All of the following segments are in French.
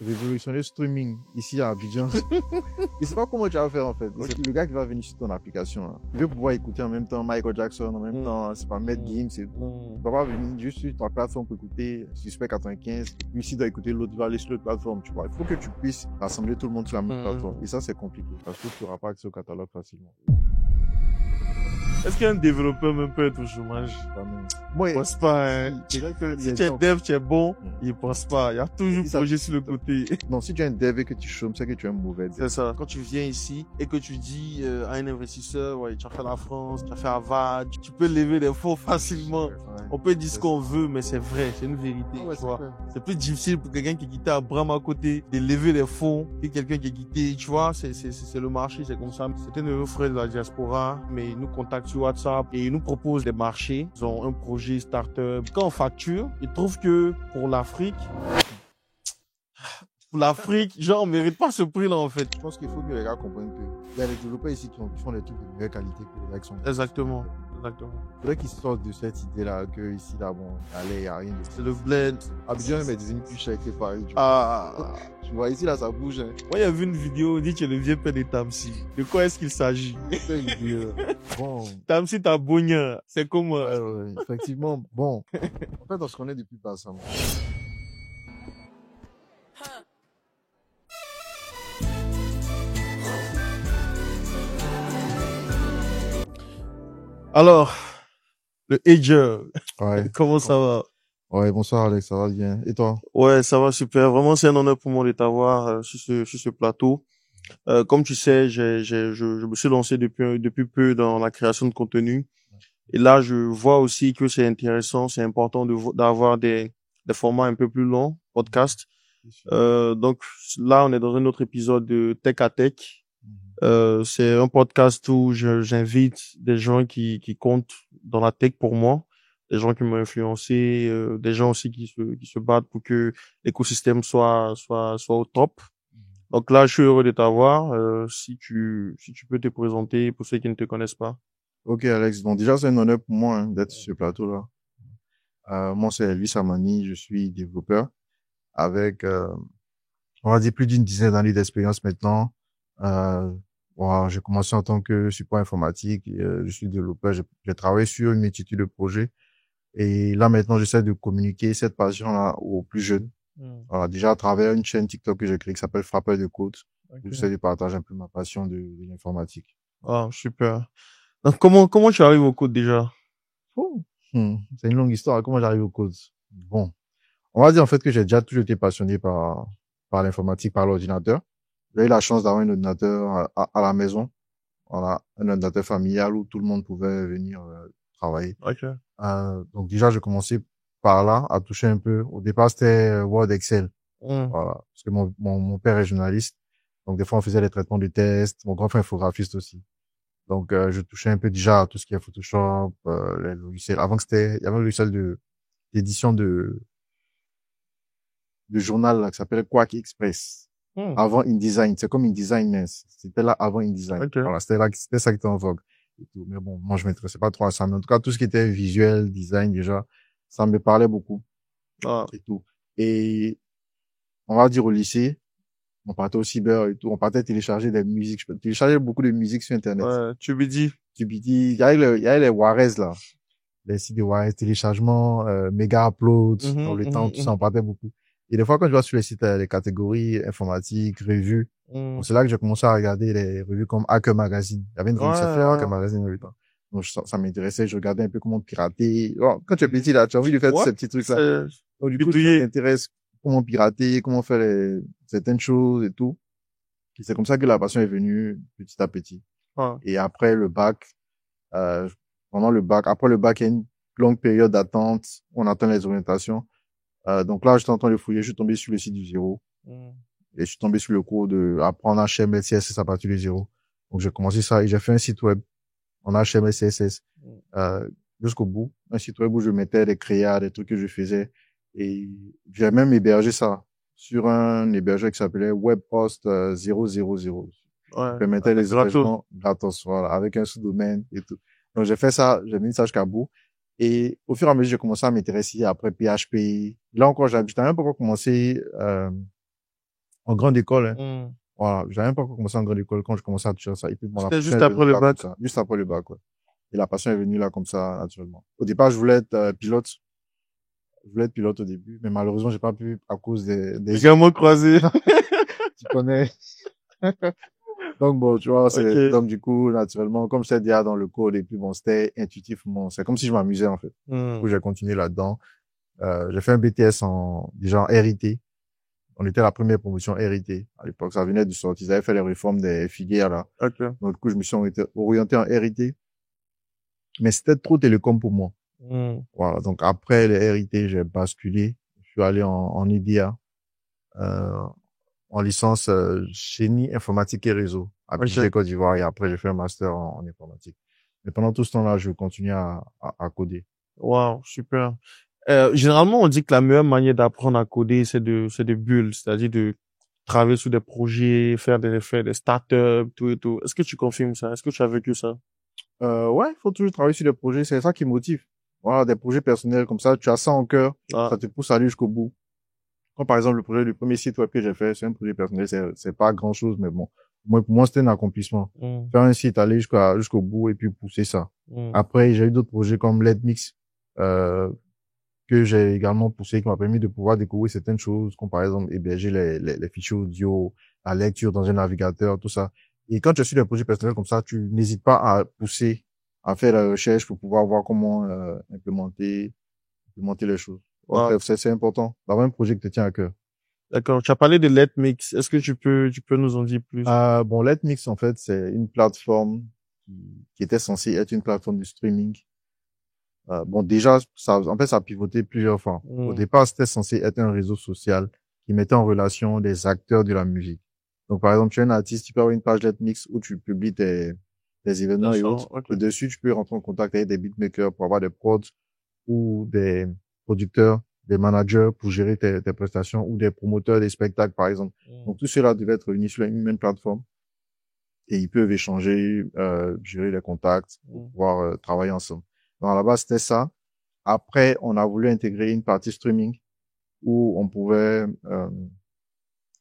révolutionner le streaming ici à Abidjan. Je sais pas comment tu vas faire en fait. Le gars qui va venir sur ton application, là, il veut pouvoir écouter en même temps Michael Jackson, en même temps, c'est pas Matt Gims et tout. Il va pas venir juste sur ta plateforme pour écouter Suspect 95. Lui, s'il doit écouter l'autre, il va aller sur l'autre plateforme, tu vois. Il faut que tu puisses rassembler tout le monde sur la même plateforme. Et ça, c'est compliqué parce que tu n'auras pas accès au catalogue facilement. Est-ce qu'un développeur même peut être au chômage? Moi, je pense pas, hein. Si tu es dev, tu es bon, il pense pas. Il y a toujours projet sur le côté. Non, si tu es un dev et que tu chômes, c'est que tu es un mauvais dev. C'est ça. Quand tu viens ici et que tu dis à un investisseur, ouais, tu as fait la France, tu as fait Harvard, tu peux lever des fonds facilement. On peut dire ce qu'on veut, mais c'est vrai, c'est une vérité. Ouais, tu vois. C'est plus difficile pour quelqu'un qui est quitté Abraham à côté de lever des fonds que quelqu'un qui est quitté, tu vois, c'est le marché, c'est comme ça. C'était nos frères de la diaspora, mais ils nous contactent sur WhatsApp et ils nous proposent des marchés. Ils ont un projet start-up. Quand on facture, ils trouvent que pour l'Afrique, genre, on mérite pas ce prix-là, en fait. Je pense qu'il faut que les gars comprennent qu'il y a des développeurs ici qui font des trucs de meilleure qualité que les gars qui sont. Exactement. Il faudrait qu'ils sortent de cette idée-là, que ici, là, bon, allez, il n'y a rien de. C'est le blend. Abidjan, mais des plus chers que Paris. Tu vois, ici, là, ça bouge, hein. Moi, il y a vu une vidéo, on dit que tu es le vieux père de Tamsi. De quoi est-ce qu'il s'agit? Bon. Tamsi, t'as bogna. C'est comment? Effectivement, bon. En fait, on se connaît depuis pas ça. Alors, le Ager. Ouais. Comment ça va? Ouais, bonsoir Alex, ça va bien. Et toi? Ouais, ça va super. Vraiment, c'est un honneur pour moi de t'avoir sur ce plateau. Comme tu sais, je me suis lancé depuis peu dans la création de contenu. Et là, je vois aussi que c'est intéressant, c'est important d'avoir des formats un peu plus longs, podcast. Donc là, on est dans un autre épisode de Tech à Tech. C'est un podcast où j'invite des gens qui comptent dans la tech pour moi, des gens qui m'ont influencé, des gens aussi qui se battent pour que l'écosystème soit au top. Donc là, je suis heureux de t'avoir. Si tu peux te présenter pour ceux qui ne te connaissent pas. Ok Alex, bon déjà c'est un honneur pour moi d'être sur ce plateau-là. Moi c'est Elvis Amani, je suis développeur avec on va dire plus d'une dizaine d'années d'expérience maintenant. Voilà, j'ai commencé en tant que support informatique, et, je suis développeur, j'ai travaillé sur une multitude de projets et là maintenant j'essaie de communiquer cette passion-là aux plus jeunes. Voilà, déjà à travers une chaîne TikTok que j'ai créée qui s'appelle Frappeur de Code. J'essaie de partager un peu ma passion de l'informatique. Ah, super. Donc, comment tu arrives au code déjà? C'est une longue histoire. Comment j'arrive au code? Bon. On va dire en fait que j'ai déjà toujours été passionné par l'informatique, par l'ordinateur. J'ai eu la chance d'avoir un ordinateur à la maison. Voilà, un ordinateur familial où tout le monde pouvait venir travailler. Okay. Donc déjà, j'ai commencé par là, à toucher un peu. Au départ, c'était Word, Excel. Voilà, parce que mon père est journaliste. Donc des fois, on faisait les traitements de tests. Mon grand frère est infographiste aussi. Donc je touchais un peu déjà à tout ce qui est Photoshop, les logiciels. Avant que il y avait un logiciel d'édition de journal là, qui s'appelait Quark Express. Avant InDesign, c'est comme InDesign, mais c'était là avant InDesign. Okay. Voilà, c'était ça qui était en vogue. Et tout. Mais bon, moi je m'intéressais pas trop à ça. Mais en tout cas, tout ce qui était visuel, design déjà, ça me parlait beaucoup. Et tout. Et on va dire au lycée, on partait au cyber et tout, on partait télécharger des musiques. Je téléchargeais beaucoup de musique sur Internet. Ouais, Tubidi, il y avait les Warez, là. Les sites de Warez, téléchargement, méga upload, dans le temps, tout ça, on partait beaucoup. Et des fois, quand je vois sur les sites, les catégories informatiques, revues, bon, c'est là que j'ai commencé à regarder les revues comme Hacker Magazine. Il y avait une revue qui s'appelait Hacker Magazine dans le temps. Donc, ça m'intéressait, je regardais un peu comment pirater. Bon, quand tu es petit, là, tu as envie de faire tous ces petits trucs-là. Donc, du coup, tu t'intéresses comment pirater, comment faire certaines choses et tout. Et c'est comme ça que la passion est venue petit à petit. Et après le bac, après le bac, il y a une longue période d'attente. On attend les orientations. Donc là, j'étais en train de fouiller, je suis tombé sur le site du zéro. Et je suis tombé sur le cours de apprendre HTML, CSS à partir du zéro. Donc j'ai commencé ça et j'ai fait un site web en HTML, CSS, jusqu'au bout. Un site web où je mettais des créas, des trucs que je faisais. Et j'ai même hébergé ça sur un hébergeur qui s'appelait Webhost 000. Je mettais les hébergements gratos, voilà, avec un sous-domaine et tout. Donc j'ai fait ça, j'ai mis ça jusqu'à bout. Et au fur et à mesure, j'ai commencé à m'intéresser après PHP. Là encore, j'avais même pas encore commencé En grande école, hein. Voilà. J'avais même pas encore commencé en grande école quand je commençais à toucher ça. Et puis, bon, C'était juste après le bac. Juste après le bac, ouais. Et la passion est venue là, comme ça, naturellement. Au départ, je voulais être pilote. Je voulais être pilote au début, mais malheureusement, j'ai pas pu à cause des Gamins croisés. Tu connais. Donc bon, tu vois, donc du coup, naturellement, comme c'était déjà dans le code et puis bon, c'était intuitivement, c'est comme si je m'amusais en fait. Du coup, j'ai continué là-dedans. J'ai fait un BTS déjà en RIT. On était la première promotion RIT. À l'époque, ça venait de sortir. Ils avaient fait les réformes des filières là. Donc du coup, je me suis orienté en RIT. Mais c'était trop télécom pour moi. Voilà. Donc après les RIT, j'ai basculé. Je suis allé en IDEA. En licence génie informatique et réseau à Abidjan, Côte d'Ivoire, et après j'ai fait un master en informatique. Mais pendant tout ce temps-là, je continue à coder. Wow, super. Généralement, on dit que la meilleure manière d'apprendre à coder, c'est de build, c'est-à-dire de travailler sur des projets, faire des startups, tout et tout. Est-ce que tu confirmes ça? Est-ce que tu as vécu ça? Ouais, il faut toujours travailler sur des projets, c'est ça qui motive. Voilà, des projets personnels comme ça, tu as ça en cœur, ça te pousse à aller jusqu'au bout. Comme par exemple, le premier site web que j'ai fait, c'est un projet personnel, c'est pas grand chose, mais bon. Pour moi, c'était un accomplissement. Faire un site, aller jusqu'au bout et puis pousser ça. Après, j'ai eu d'autres projets comme LedMix, que j'ai également poussé, qui m'a permis de pouvoir découvrir certaines choses, comme par exemple héberger les fichiers audio, la lecture dans un navigateur, tout ça. Et quand tu suis des projets personnels comme ça, tu n'hésites pas à pousser, à faire la recherche pour pouvoir voir comment implémenter les choses. Donc, c'est important d'avoir un projet qui te tient à cœur. D'accord. Tu as parlé de LetMix. Est-ce que tu peux nous en dire plus? Bon, LetMix, en fait, c'est une plateforme qui était censée être une plateforme de streaming. Bon, déjà, ça a pivoté plusieurs fois. Au départ, c'était censé être un réseau social qui mettait en relation des acteurs de la musique. Donc, par exemple, tu es un artiste, tu peux avoir une page LetMix où tu publies tes événements et autres. Dessus, tu peux rentrer en contact avec des beatmakers pour avoir des prods ou des producteurs, des managers pour gérer tes prestations ou des promoteurs des spectacles, par exemple. Donc, tout cela devait être réuni sur une même plateforme et ils peuvent échanger, gérer les contacts pour pouvoir travailler ensemble. Donc, à la base, c'était ça. Après, on a voulu intégrer une partie streaming où on pouvait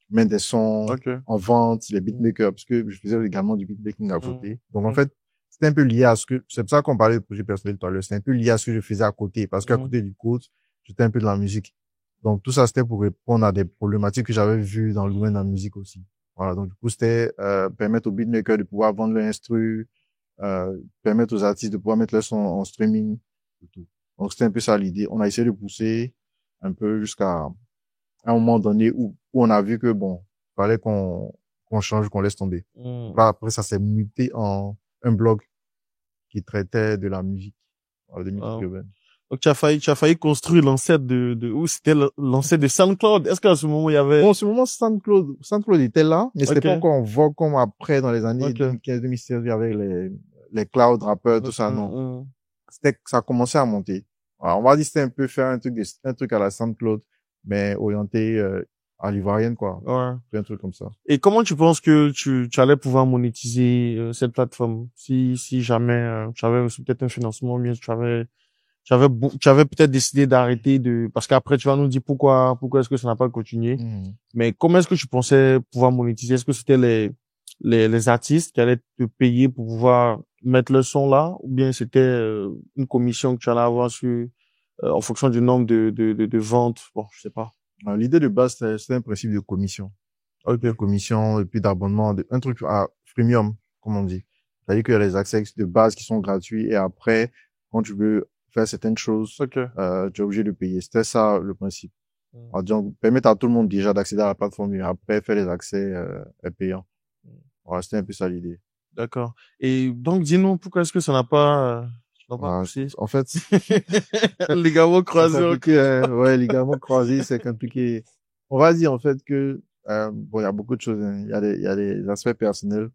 mettre des sons en vente, les beatmakers, parce que je faisais également du beatmaking à côté. Donc, en fait, c'était un peu lié à c'est pour ça qu'on parlait de projet personnel tout à l'heure. C'était un peu lié à ce que je faisais à côté, parce qu'à côté du code, j'étais un peu de la musique. Donc, tout ça, c'était pour répondre à des problématiques que j'avais vues dans le domaine de la musique aussi. Voilà. Donc, du coup, c'était, permettre aux beatmakers de pouvoir vendre leur instru, permettre aux artistes de pouvoir mettre leurs sons en streaming et tout. Donc, c'était un peu ça l'idée. On a essayé de pousser un peu jusqu'à un moment donné où on a vu que bon, fallait qu'on change, qu'on laisse tomber. Là, après, ça s'est muté en un blog qui traitait de la musique, de musique urbaine. Donc, tu as failli construire l'ancêtre où c'était l'ancêtre de SoundCloud. Est-ce qu'à ce moment, il y avait... Bon, en ce moment, SoundCloud était là, mais c'était pas encore en vogue comme après, dans les années 2015-2016, avec les cloud rappers, tout ça, non. Ça commençait à monter. Alors, on va dire c'était un peu faire un truc à la SoundCloud, mais orienté, à l'ivoirienne, quoi. Un truc comme ça. Et comment tu penses que tu allais pouvoir monétiser cette plateforme si jamais tu avais peut-être un financement, bien tu avais peut-être décidé d'arrêter parce qu'après tu vas nous dire pourquoi est-ce que ça n'a pas continué. Mais comment est-ce que tu pensais pouvoir monétiser? Est-ce que c'était les artistes qui allaient te payer pour pouvoir mettre le son là, ou bien c'était une commission que tu allais avoir en fonction du nombre de ventes? Bon, je sais pas. L'idée de base, c'était un principe de commission. Commission, et puis d'abonnement, un truc à freemium, comme on dit. C'est-à-dire qu'il y a les accès de base qui sont gratuits, et après, quand tu veux faire certaines choses, tu es obligé de payer. C'était ça, le principe. Donc, permettre à tout le monde déjà d'accéder à la plateforme, et après, faire les accès, payants. Voilà, c'était un peu ça l'idée. D'accord. Et donc, dis-nous, pourquoi est-ce que ça n'a pas poussé? En fait, ligament croisé. Ouais, ligament croisé, c'est compliqué. On va dire, en fait, que, bon, il y a beaucoup de choses, hein. Il y a des aspects personnels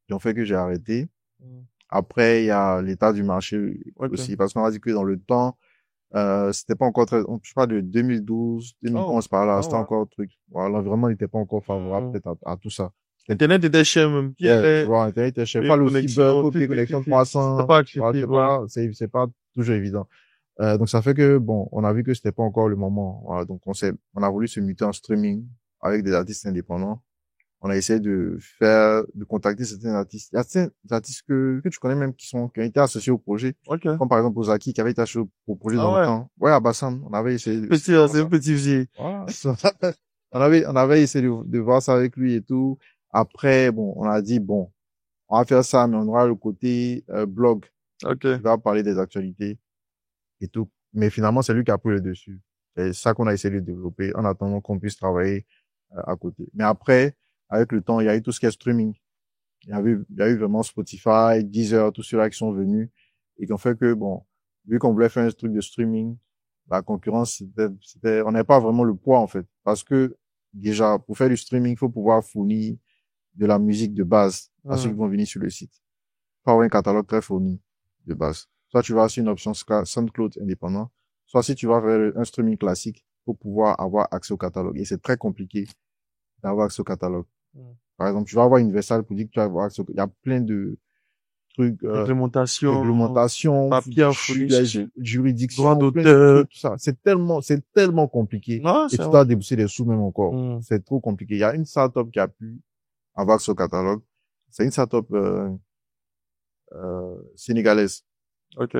qui ont fait que j'ai arrêté. Après, il y a l'état du marché aussi, parce qu'on va dire que dans le temps, c'était pas encore je parle de 2012, 2011 par là, c'était encore un truc. Voilà, l'environnement n'était pas encore favorable peut-être à tout ça. Internet était cher même. Internet était cher. Pas le fibre, connexion 300. C'est pas toujours évident. Donc ça fait que bon, on a vu que c'était pas encore le moment. Voilà, donc on a voulu se muter en streaming avec des artistes indépendants. On a essayé de contacter certains artistes. Il y a certains artistes que tu connais même qui ont été associés au projet. Okay. Comme par exemple Ozaki qui avait été associé au projet dans ouais. le temps. Ouais, à Bassam. On avait essayé c'est un petit vieux. Voilà. On avait essayé de voir ça avec lui et tout. Après, bon, on a dit, bon, on va faire ça, mais on aura le côté, blog. Okay. Qui va parler des actualités et tout. Mais finalement, c'est lui qui a pris le dessus. C'est ça qu'on a essayé de développer en attendant qu'on puisse travailler à côté. Mais après, avec le temps, il y a eu tout ce qui est streaming. Il y a eu vraiment Spotify, Deezer, tous ceux-là qui sont venus et qui ont fait que, bon, vu qu'on voulait faire un truc de streaming, la concurrence, on n'avait pas vraiment le poids, en fait. Parce que, déjà, pour faire du streaming, il faut pouvoir fournir de la musique de base à ceux qui vont venir sur le site. Il faut avoir un catalogue très fourni de base. Soit tu vas sur une option SoundCloud indépendant, soit si tu vas vers un streaming classique pour pouvoir avoir accès au catalogue. Et c'est très compliqué d'avoir accès au catalogue. Par exemple, tu vas avoir Universal pour dire que tu vas avoir accès il y a plein de trucs, réglementation, papier, juridiction, droit d'auteur, tout ça. C'est tellement compliqué. Et tu dois débourser des sous même encore. C'est trop compliqué. Il y a une startup qui a pu avoir accès au catalogue. C'est une startup, sénégalaise. Ok.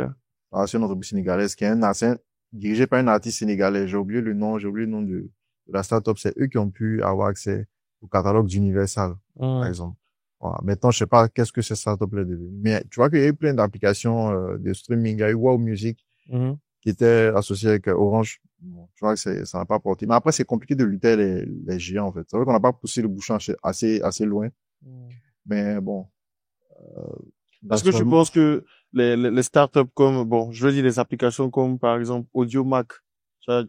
C'est une entreprise sénégalaise qui est dirigée par un artiste sénégalais. J'ai oublié le nom de la startup. C'est eux qui ont pu avoir accès au catalogue d'Universal, par exemple. Voilà. Maintenant, je sais pas qu'est-ce que cette startup est devenue. Mais tu vois qu'il y a eu plein d'applications de streaming. Il y a eu Wow Music qui était associé avec Orange. Bon, tu vois que ça n'a pas porté. Mais après, c'est compliqué de lutter les géants, en fait. C'est vrai qu'on n'a pas poussé le bouchon assez loin. Mais bon. Parce que je pense que les startups comme, bon, je veux dire les applications comme, par exemple, Audiomack.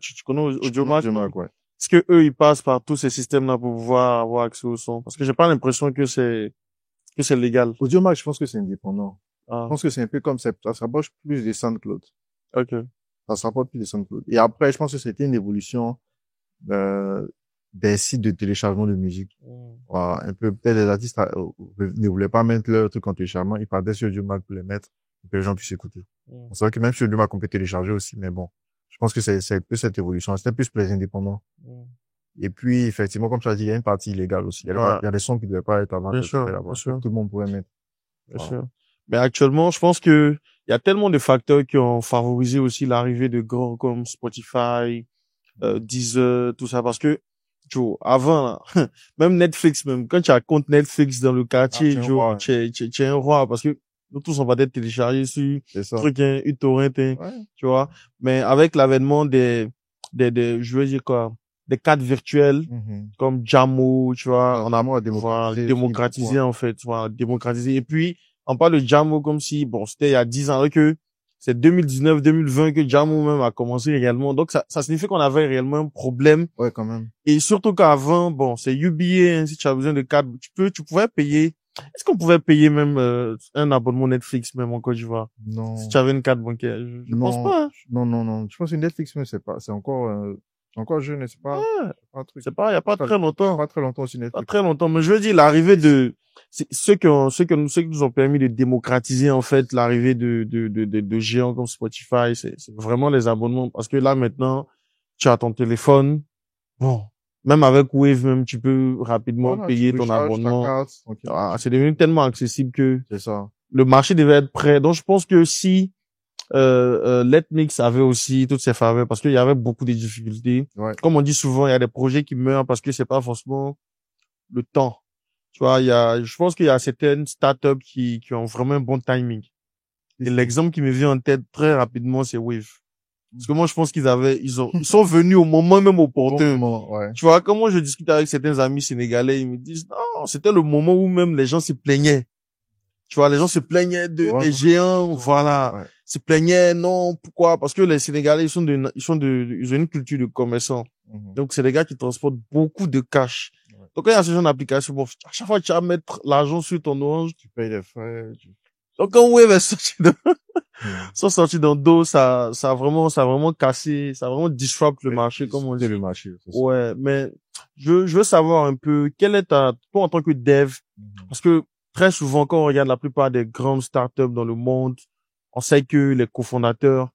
Tu connais Audiomack? Audiomack, ouais. Est-ce que eux, ils passent par tous ces systèmes-là pour pouvoir avoir accès au son? Parce que j'ai pas l'impression que c'est légal. Audiomack, je pense que c'est indépendant. Je pense que c'est un peu comme ça se rapproche plus des SoundCloud. Ok. Ça se rapproche plus des SoundCloud. Et après, je pense que c'était une évolution, des sites de téléchargement de musique. Voilà, un peu, peut-être les artistes ne voulaient pas mettre leur truc en téléchargement, ils partaient sur Audiomack pour les mettre, pour que les gens puissent écouter. C'est vrai que même sur Audiomack, on peut télécharger aussi, mais bon. Je pense que c'est plus cette évolution. C'était plus pour les indépendants. Et puis, effectivement, comme tu as dit, il y a une partie illégale aussi. Il y a des sons qui ne devaient pas être avant. Bien sûr. Tout le monde pourrait mettre. Bien sûr. Mais actuellement, je pense que il y a tellement de facteurs qui ont favorisé aussi l'arrivée de grands comme Spotify, Deezer, tout ça, parce que, Joe, avant, là, même Netflix, même, quand tu as un compte Netflix dans le quartier, Joe, tu es un roi, parce que nous tous, on va être téléchargés sur truc, uTorrent, tu vois. Mais avec l'avènement je veux dire quoi, des cartes virtuelles, comme Jamo, tu vois, on a démocratisé, en fait, tu vois, démocratisé. Et puis, on parle de Jamo comme si, bon, c'était il y a 10 ans, que c'est 2019, 2020 que Jamo même a commencé réellement. Donc, ça signifie qu'on avait réellement un problème. Ouais, quand même. Et surtout qu'avant, bon, c'est UBA, hein, si tu as besoin de cartes, tu pouvais payer. Est-ce qu'on pouvait payer même, un abonnement Netflix même en Côte d'Ivoire? Non. Si tu avais une carte bancaire. Je pense pas, hein. Non. Je pense que Netflix, mais c'est encore jeune, c'est pas un truc. C'est pas, il y a pas très longtemps. Pas très longtemps aussi Netflix. Pas très longtemps. Mais je veux dire, l'arrivée de, ceux qui nous ont permis de démocratiser, en fait, l'arrivée de géants comme Spotify, c'est vraiment les abonnements. Parce que là, maintenant, tu as ton téléphone. Bon. Même avec Wave, même, tu peux rapidement payer ton abonnement. C'est devenu tellement accessible que. C'est ça. Le marché devait être prêt. Donc, je pense que si, Letmix avait aussi toutes ses faveurs parce qu'il y avait beaucoup de difficultés. Ouais. Comme on dit souvent, il y a des projets qui meurent parce que c'est pas forcément le temps. Tu vois, je pense qu'il y a certaines startups qui ont vraiment un bon timing. Et l'exemple qui me vient en tête très rapidement, c'est Wave. Parce que moi, je pense ils sont venus au moment même opportun. Ouais. Tu vois, quand moi je discute avec certains amis sénégalais, ils me disent, non, c'était le moment où même les gens se plaignaient. Tu vois, les gens se plaignaient des géants, voilà. Ouais. Se plaignaient, non, pourquoi? Parce que les Sénégalais, ils ont une culture de commerçants. Donc, c'est des gars qui transportent beaucoup de cash. Ouais. Donc, quand il y a ce genre d'application, bon, à chaque fois que tu vas mettre l'argent sur ton Orange, tu payes les frais. Donc, quand Wave est sorti dans dos, ça a vraiment cassé, ça a vraiment disrupt le marché, comme on dit. Le marché. Ouais, mais je veux savoir un peu, quelle est toi en tant que dev, parce que très souvent, quand on regarde la plupart des grandes startups dans le monde, on sait que les cofondateurs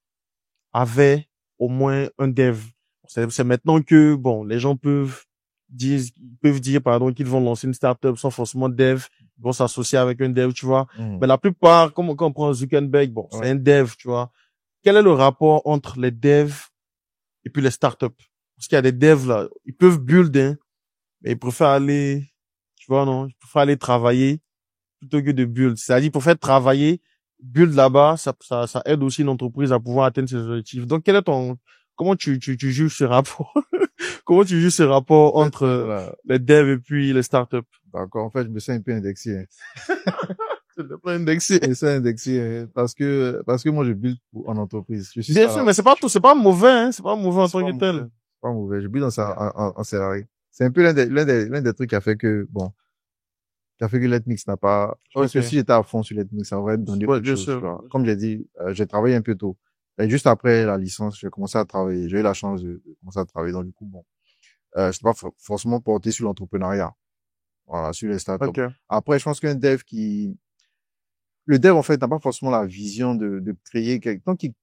avaient au moins un dev. C'est maintenant que, bon, les gens peuvent peuvent dire, pardon, qu'ils vont lancer une startup sans forcément dev, ils vont s'associer avec un dev, tu vois. Mais la plupart, quand on prend Zuckerberg, bon, c'est un dev, tu vois. Quel est le rapport entre les devs et puis les startups? Parce qu'il y a des devs, là, ils peuvent build, hein, mais ils préfèrent aller, tu vois, non, ils préfèrent aller travailler plutôt que de build. C'est-à-dire, pour faire travailler, build là-bas, ça aide aussi une entreprise à pouvoir atteindre ses objectifs. Donc, comment tu juges ce rapport? Comment tu juges ce rapport entre les devs et puis les startups? D'accord. En fait, je me sens un peu indexé. C'est pas indexé. Je me sens indexé parce que moi, je build en entreprise. Je suis Bien sûr, mais c'est pas mauvais, hein. C'est pas mauvais en tant que tel. C'est pas mauvais. Je build en salarié. C'est un peu l'un des trucs qui a fait que, bon, qui a fait que Letmix n'a pas, je pense que si j'étais à fond sur Letmix, ça aurait donné autre chose, tu vois. Comme j'ai dit, j'ai travaillé un peu tôt. Et juste après la licence, j'ai commencé à travailler. J'ai eu la chance de commencer à travailler. Donc, du coup, bon, je suis pas forcément porté sur l'entrepreneuriat. Voilà, sur les startups. Après, je pense qu'un dev le dev, en fait, n'a pas forcément la vision de créer tant qu'il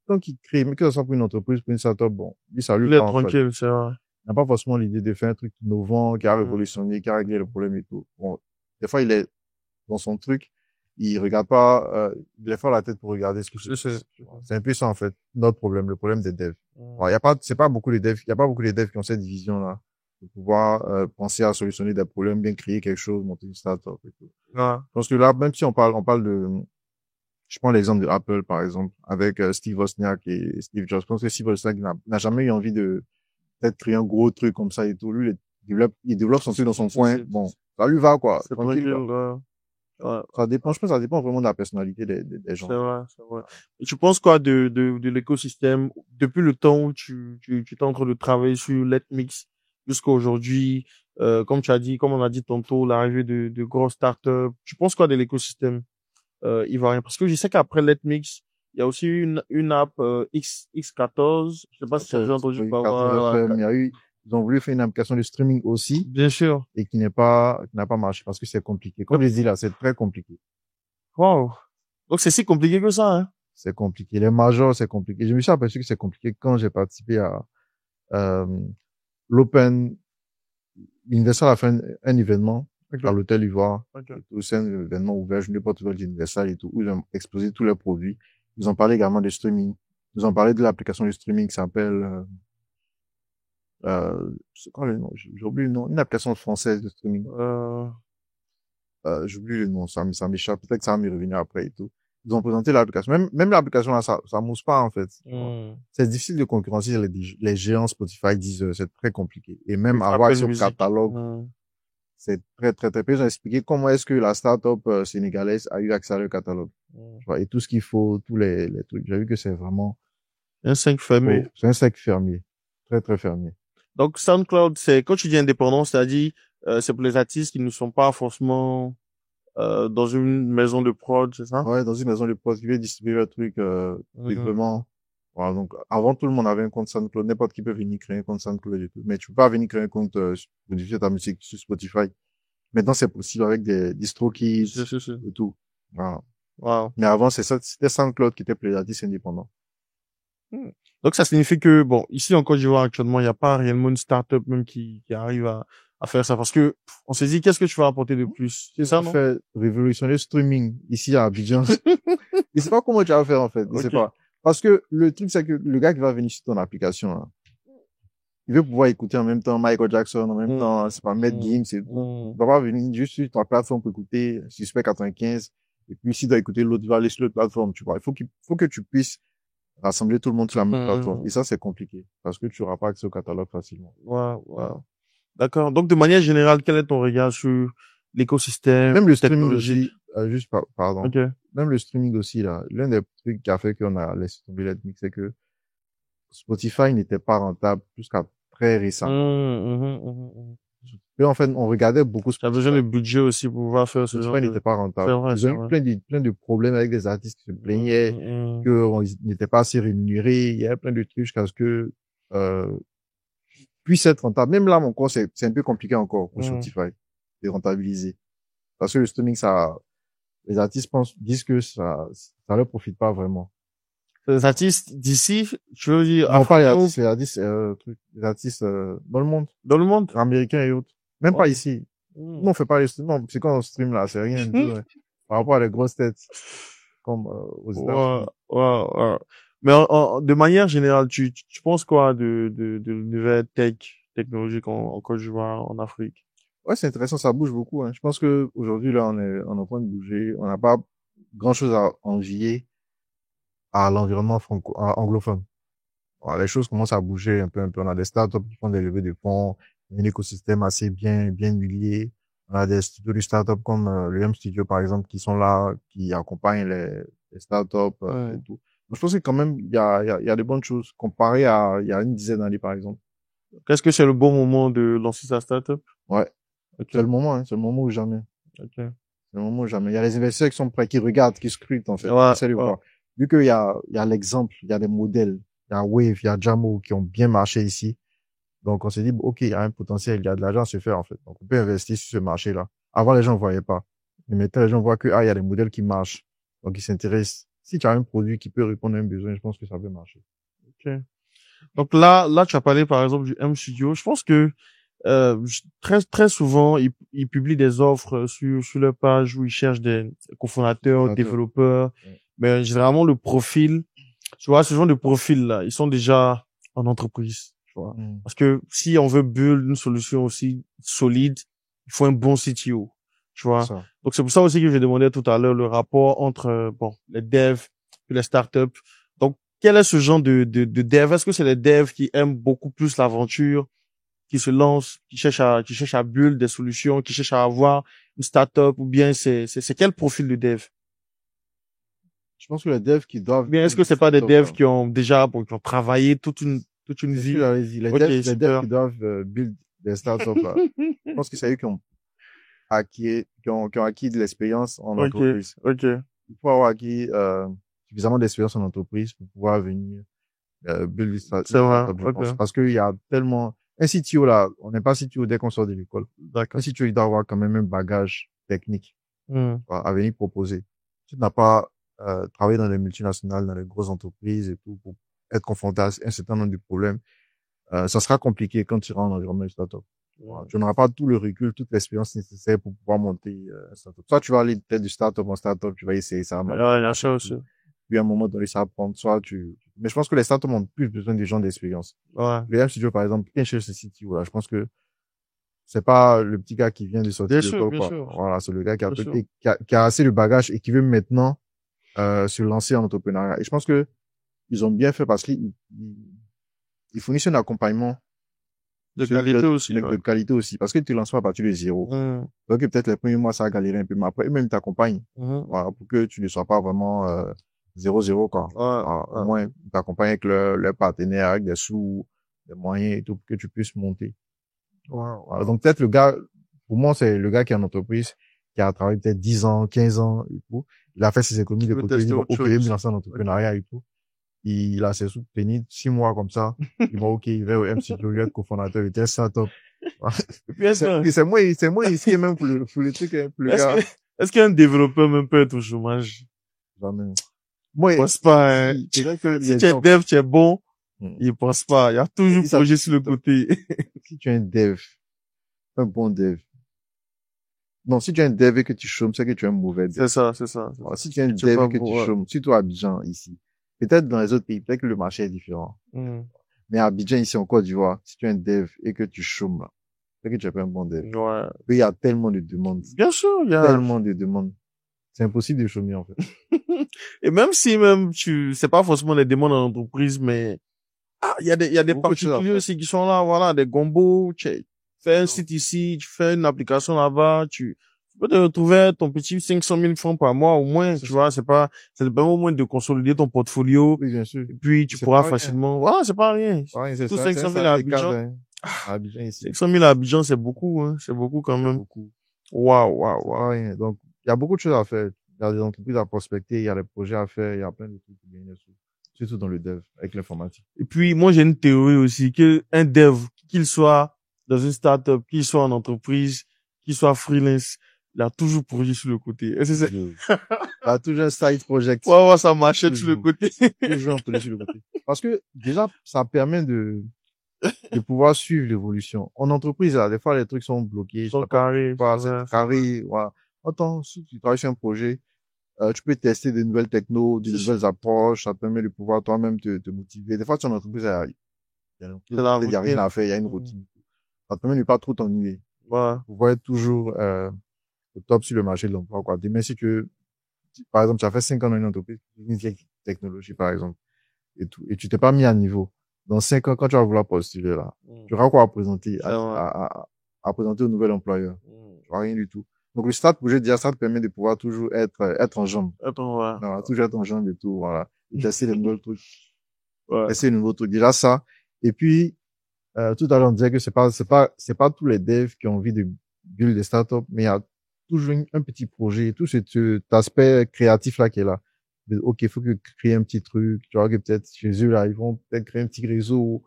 crée, mais que ce soit pour une entreprise, pour une startup, bon, lui, ça lui parle, tranquille, c'est vrai. Il n'a pas forcément l'idée de faire un truc innovant, qui a révolutionné, qui a réglé le problème et tout. Bon, des fois, il est dans son truc, il regarde pas, il lève pas la tête pour regarder ce qui se passe. C'est un peu ça, en fait, notre problème, le problème des devs. Il y a pas, c'est pas beaucoup les devs, il y a pas beaucoup les devs qui ont cette vision-là, de pouvoir, penser à solutionner des problèmes, bien créer quelque chose, monter une startup et tout. Je pense que là, même si on parle de, je prends l'exemple de Apple, par exemple, avec Steve Wozniak et Steve Jobs. Je pense que Steve Wozniak n'a jamais eu envie de peut-être créer un gros truc comme ça et tout. Lui, il développe son truc dans son coin. Bon, ça lui va, quoi. C'est tranquille, quoi. Ouais. Ça dépend, je pense que ça dépend vraiment de la personnalité des gens. C'est vrai. Et tu penses quoi de l'écosystème depuis le temps où tu es en train de travailler sur Letmix jusqu'à aujourd'hui, comme tu as dit, comme on a dit tantôt, l'arrivée de grosses startups. Tu penses quoi de l'écosystème ivoirien? Parce que je sais qu'après Letmix, il y a aussi une app X14. Je sais pas si tu as déjà entendu parler. Ils ont voulu faire une application de streaming aussi. Bien sûr. Et qui n'a pas marché parce que c'est compliqué. Comme je dis là, c'est très compliqué. Wow. Donc c'est si compliqué que ça, hein? C'est compliqué. Les majors, c'est compliqué. Je me suis aperçu que c'est compliqué quand j'ai participé à l'Open. L'Universal a fait un événement à l'Hôtel Ivoire. C'est un événement ouvert, je n'ai pas tout d'Universal et tout, où ils ont exposé tous leurs produits. Ils ont parlé également de streaming. Ils ont parlé de l'application de streaming qui s'appelle c'est quoi le nom? J'ai oublié le nom. Une application française de streaming. J'ai oublié le nom. Ça m'échappe. Peut-être que ça va me revenir après et tout. Ils ont présenté l'application. Même l'application là, ça mousse pas, en fait. C'est difficile de concurrencer les géants Spotify, Deezer. C'est très compliqué. Et même avoir accès au catalogue. C'est très, très, très. Ils ont expliqué comment est-ce que la startup sénégalaise a eu accès à leur catalogue. Et tout ce qu'il faut, tous les trucs. J'ai vu que c'est vraiment un 5 fermé. C'est un 5 fermier. Très, très fermier. Donc SoundCloud, c'est quand tu dis indépendant, c'est-à-dire c'est pour les artistes qui ne sont pas forcément dans une maison de prod, c'est ça? Ouais, dans une maison de prod qui veut distribuer le truc librement. Voilà, donc avant tout le monde avait un compte SoundCloud, n'importe qui peut venir créer un compte SoundCloud et tout, mais tu peux pas venir créer un compte pour diffuser ta musique sur Spotify. Maintenant c'est possible avec des DistroKids et tout. Voilà. Wow. Mais avant c'était SoundCloud qui était pour les artistes indépendants. Donc ça signifie que bon, ici en Côte d'Ivoire actuellement, il n'y a pas réellement une start-up même qui arrive à faire ça parce que on s'est dit qu'est-ce que tu vas apporter de plus? C'est ça, non? Faire révolutionner le streaming ici à Abidjan. Je sais pas comment tu vas faire en fait, je sais pas. Parce que le truc c'est que le gars qui va venir sur ton application là, il veut pouvoir écouter en même temps Michael Jackson, en même temps, c'est pas Matt Gims et tout. Il va pas venir juste sur ta plateforme pour écouter Suspect 95 et puis s'il doit écouter l'autre, il va aller sur l'autre plateforme, tu vois. Il faut que tu puisses rassembler tout le monde sur la même plateforme. Et ça, c'est compliqué. Parce que tu n'auras pas accès au catalogue facilement. Wow. D'accord. Donc, de manière générale, quel est ton regard sur l'écosystème? Même le streaming aussi, pardon. Okay. Même le streaming aussi, là. L'un des trucs qui a fait qu'on a laissé tomber Letmix, c'est que Spotify n'était pas rentable jusqu'à très récemment. Et en fait, on regardait beaucoup Spotify. Tu as besoin de budget aussi pour pouvoir faire ce genre. Spotify n'était pas rentable. Ils ont eu plein de problèmes avec des artistes qui se plaignaient qu'ils n'étaient pas assez rémunérés. Il y avait plein de trucs jusqu'à ce que puisse être rentable. Même là, mon corps, c'est un peu compliqué encore pour Spotify de rentabiliser. Parce que le streaming, les artistes disent que ça leur profite pas vraiment. Les artistes d'ici, tu veux dire... Non, pas les artistes, dans le monde. Dans le monde? Américains et autres. Même pas ici. Nous, on fait pas non, c'est quand on stream là, c'est rien du tout, hein. Par rapport à les grosses têtes, comme, aux États-Unis. Ouais. Mais de manière générale, tu penses quoi de l'univers technologique en Côte d'Ivoire, en Afrique? Ouais, c'est intéressant, ça bouge beaucoup, hein. Je pense que aujourd'hui, là, on est en train de bouger. On n'a pas grand chose à envier à l'environnement anglophone. Alors, les choses commencent à bouger un peu. On a des startups qui font des levées de fonds, un écosystème assez bien huilé. On a des studios de startups comme le M Studio, par exemple, qui sont là, qui accompagnent les startups et tout. Donc, je pense que quand même, il y a de bonnes choses comparé à il y a une dizaine d'années, par exemple. Qu'est-ce que c'est le bon moment de lancer sa startup? Ouais. Okay. C'est le moment, hein. C'est le moment ou jamais. Okay. C'est le moment ou jamais. Il y a les investisseurs qui sont prêts, qui regardent, qui scrutent, en fait. Ouais. Vu qu'il y a l'exemple, il y a des modèles, il y a Wave, il y a Jamo qui ont bien marché ici. Donc, on s'est dit, OK, il y a un potentiel, il y a de l'argent à se faire, en fait. Donc, on peut investir sur ce marché-là. Avant, les gens ne voyaient pas. Mais maintenant, les gens voient que, il y a des modèles qui marchent. Donc, ils s'intéressent. Si tu as un produit qui peut répondre à un besoin, je pense que ça peut marcher. OK. Donc là, tu as parlé, par exemple, du M Studio. Je pense que, très souvent, ils publient des offres sur leur page où ils cherchent des cofondateurs, développeurs. Ouais. Mais généralement, le profil, tu vois, ce genre de profil-là, ils sont déjà en entreprise, tu vois. Parce que si on veut build une solution aussi solide, il faut un bon CTO, tu vois. Donc c'est pour ça aussi que j'ai demandé tout à l'heure le rapport entre, les devs et les startups. Donc, quel est ce genre de dev? Est-ce que c'est les devs qui aiment beaucoup plus l'aventure, qui se lancent, qui cherchent à build des solutions, qui cherchent à avoir une startup, ou bien c'est quel profil de dev? Je pense que les devs qui doivent... Bien, est-ce que c'est pas des devs qui ont déjà, qui ont travaillé toute une vie? Les devs qui doivent build des startups, là. Je pense que c'est eux qui ont acquis de l'expérience en entreprise. OK. Il faut avoir acquis, suffisamment d'expérience en entreprise pour pouvoir venir, build des startups. C'est vrai. Okay. Parce qu'il y a tellement, un CTO là, on n'est pas CTO dès qu'on sort de l'école. D'accord. Un CTO, il doit avoir quand même un bagage technique à venir proposer. Si tu n'as pas travailler dans les multinationales, dans les grosses entreprises et tout, pour être confronté à un certain nombre de problèmes, ça sera compliqué quand tu rentres dans l'environnement de startup. Voilà. Tu n'auras pas tout le recul, toute l'expérience nécessaire pour pouvoir monter un startup. Soit tu vas aller peut-être du startup en startup, tu vas essayer ça. Ouais, la chose aussi. Puis à un moment donné, ça va prendre. Mais je pense que les startups ont plus besoin des gens d'expérience. Ouais. Le M Studio, par exemple, bien chez ce CTO, là, je pense que c'est pas le petit gars qui vient de sortir de l'école, quoi. Sûr. Voilà, c'est le gars qui a assez de bagage et qui veut maintenant se lancer en entrepreneuriat. Et je pense que ils ont bien fait parce qu'ils fournissent un accompagnement de qualité aussi, parce que tu lances pas à partir de zéro. Donc peut-être les premiers mois ça a galéré un peu, mais après eux-mêmes t'accompagnent, voilà, pour que tu ne sois pas vraiment 0-0 quoi. Au moins ils t'accompagnent avec leur partenaire, avec des sous, des moyens et tout, pour que tu puisses monter. Voilà. Donc peut-être le gars, pour moi c'est le gars qui est en entreprise, qui a travaillé peut-être 10 ans, 15 ans et tout. Il a fait ses économies de côté, il dit, OK, il me lance en entrepreneuriat et tout. Il a ses sous pénibles, 6 mois comme ça. Il m'a OK, il va au MC Juliette, cofondateur, il était startup. C'est moi ici, même pour le truc, pour le gars. Est-ce qu'un développeur même peut être au chômage? Jamais. Moi, je pense pas, hein. Si tu es dev, tu es bon, il pense pas. Il y a toujours projet sur le côté. Si tu es un dev, un bon dev. Non, si tu es un dev et que tu chômes, c'est que tu es un mauvais dev. C'est ça. Alors, si tu es un dev et que tu chômes, surtout à Abidjan, ici. Peut-être dans les autres pays, peut-être que le marché est différent. Mais à Abidjan, ici, en Côte d'Ivoire, si tu es un dev et que tu chômes, là, c'est que tu es pas un bon dev. Ouais. Il y a tellement de demandes. Bien sûr, tellement de demandes. C'est impossible de chômer, en fait. Et même si c'est pas forcément les demandes en entreprise, mais, il y a des particuliers aussi qui sont là, voilà, des gombos, tu fais un site ici, tu fais une application là-bas, tu peux te retrouver ton petit 500 000 francs par mois au moins, tu vois, ça te permet au moins de consolider ton portfolio. Oui, bien sûr. Et puis, tu pourras facilement, voilà, c'est pas rien. Tout 500 000 à Abidjan. Abidjan ici. 500 000 à Abidjan, c'est beaucoup, hein. C'est beaucoup quand même. Beaucoup. Waouh. Donc, il y a beaucoup de choses à faire. Il y a des entreprises à prospecter, il y a des projets à faire, il y a plein de trucs pour gagner des sous. Surtout dans le dev, avec l'informatique. Et puis, moi, j'ai une théorie aussi, que un dev, qu'il soit dans une startup, qu'il soit en entreprise, qu'il soit freelance, il a toujours projet sur le côté. Et c'est ça. Il a toujours un side project. Ouais, ça marchait sur le côté. Toujours un projet sur le côté. Parce que, déjà, ça permet de pouvoir suivre l'évolution. En entreprise, là, des fois, les trucs sont bloqués. Ils sont carrés. Carrés, voilà. Attends, si tu travailles sur un projet, tu peux tester des nouvelles technos, des nouvelles approches, ça te permet de pouvoir toi-même te motiver. Des fois, tu es en entreprise, il y a rien à faire, il y a une routine. Ça te permet de pas trop t'ennuyer. Ouais. Pouvoir être toujours, au top sur le marché de l'emploi, quoi. Demain, si par exemple, tu as fait 5 ans dans une entreprise, une vieille technologie, par exemple, et tu t'es pas mis à niveau. Dans 5 ans, quand tu vas vouloir postuler, là, tu auras quoi à présenter, à présenter au nouvel employeur. Tu auras rien du tout. Donc, le start projet, déjà, ça te permet de pouvoir toujours être en jambe. Toujours être en jambe et tout, voilà. Et tester les nouveaux trucs. Ouais. Tester les nouveaux trucs. Déjà, ça. Et puis, tout à l'heure, on disait que c'est pas tous les devs qui ont envie de build des startups, mais il y a toujours un petit projet, tout cet aspect créatif là qui est là. Ok, il faut que créer un petit truc, tu vois que peut-être chez eux là, ils vont peut-être créer un petit réseau,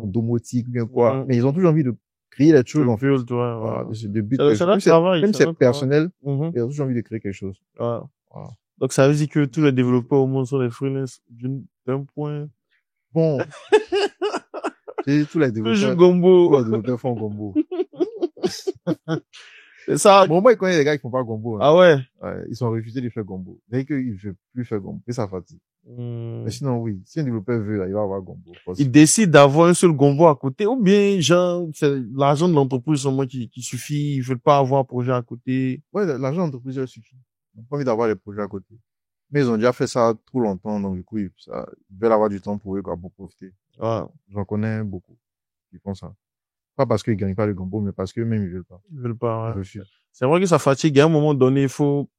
domotique, bien quoi. Mais ils ont toujours envie de créer des choses en fait. Voilà, de but. Même si c'est personnel, ils ont toujours envie de créer quelque chose. Ouais. Voilà. Donc ça veut dire que tous les développeurs au monde sont des freelance d'un point. Bon. Tous les développeurs. Gombo. Tous les développeurs font gombo. C'est ça. Bon, moi, je connais des gars qui font pas gombo. Hein. Ah ouais? Ouais, ils sont refusés de faire gombo. Dès qu'ils veulent plus faire gombo, et ça fatigue. Mais sinon, oui, si un développeur veut, là, il va avoir gombo. Il décide d'avoir un seul gombo à côté, ou bien, genre, c'est l'argent de l'entreprise seulement qui suffit, ils veulent pas avoir un projet à côté. Ouais, l'argent de l'entreprise, il suffit. Ils n'ont pas envie d'avoir des projets à côté. Mais ils ont déjà fait ça trop longtemps, donc du coup, ils veulent avoir du temps pour eux, quoi, pour profiter. Ouais. J'en connais beaucoup qui font ça. Pas parce qu'ils gagnent pas le gombo, mais parce qu'eux-mêmes, ils veulent pas. Ils veulent pas, ouais. C'est vrai que ça fatigue. À un moment donné, il faut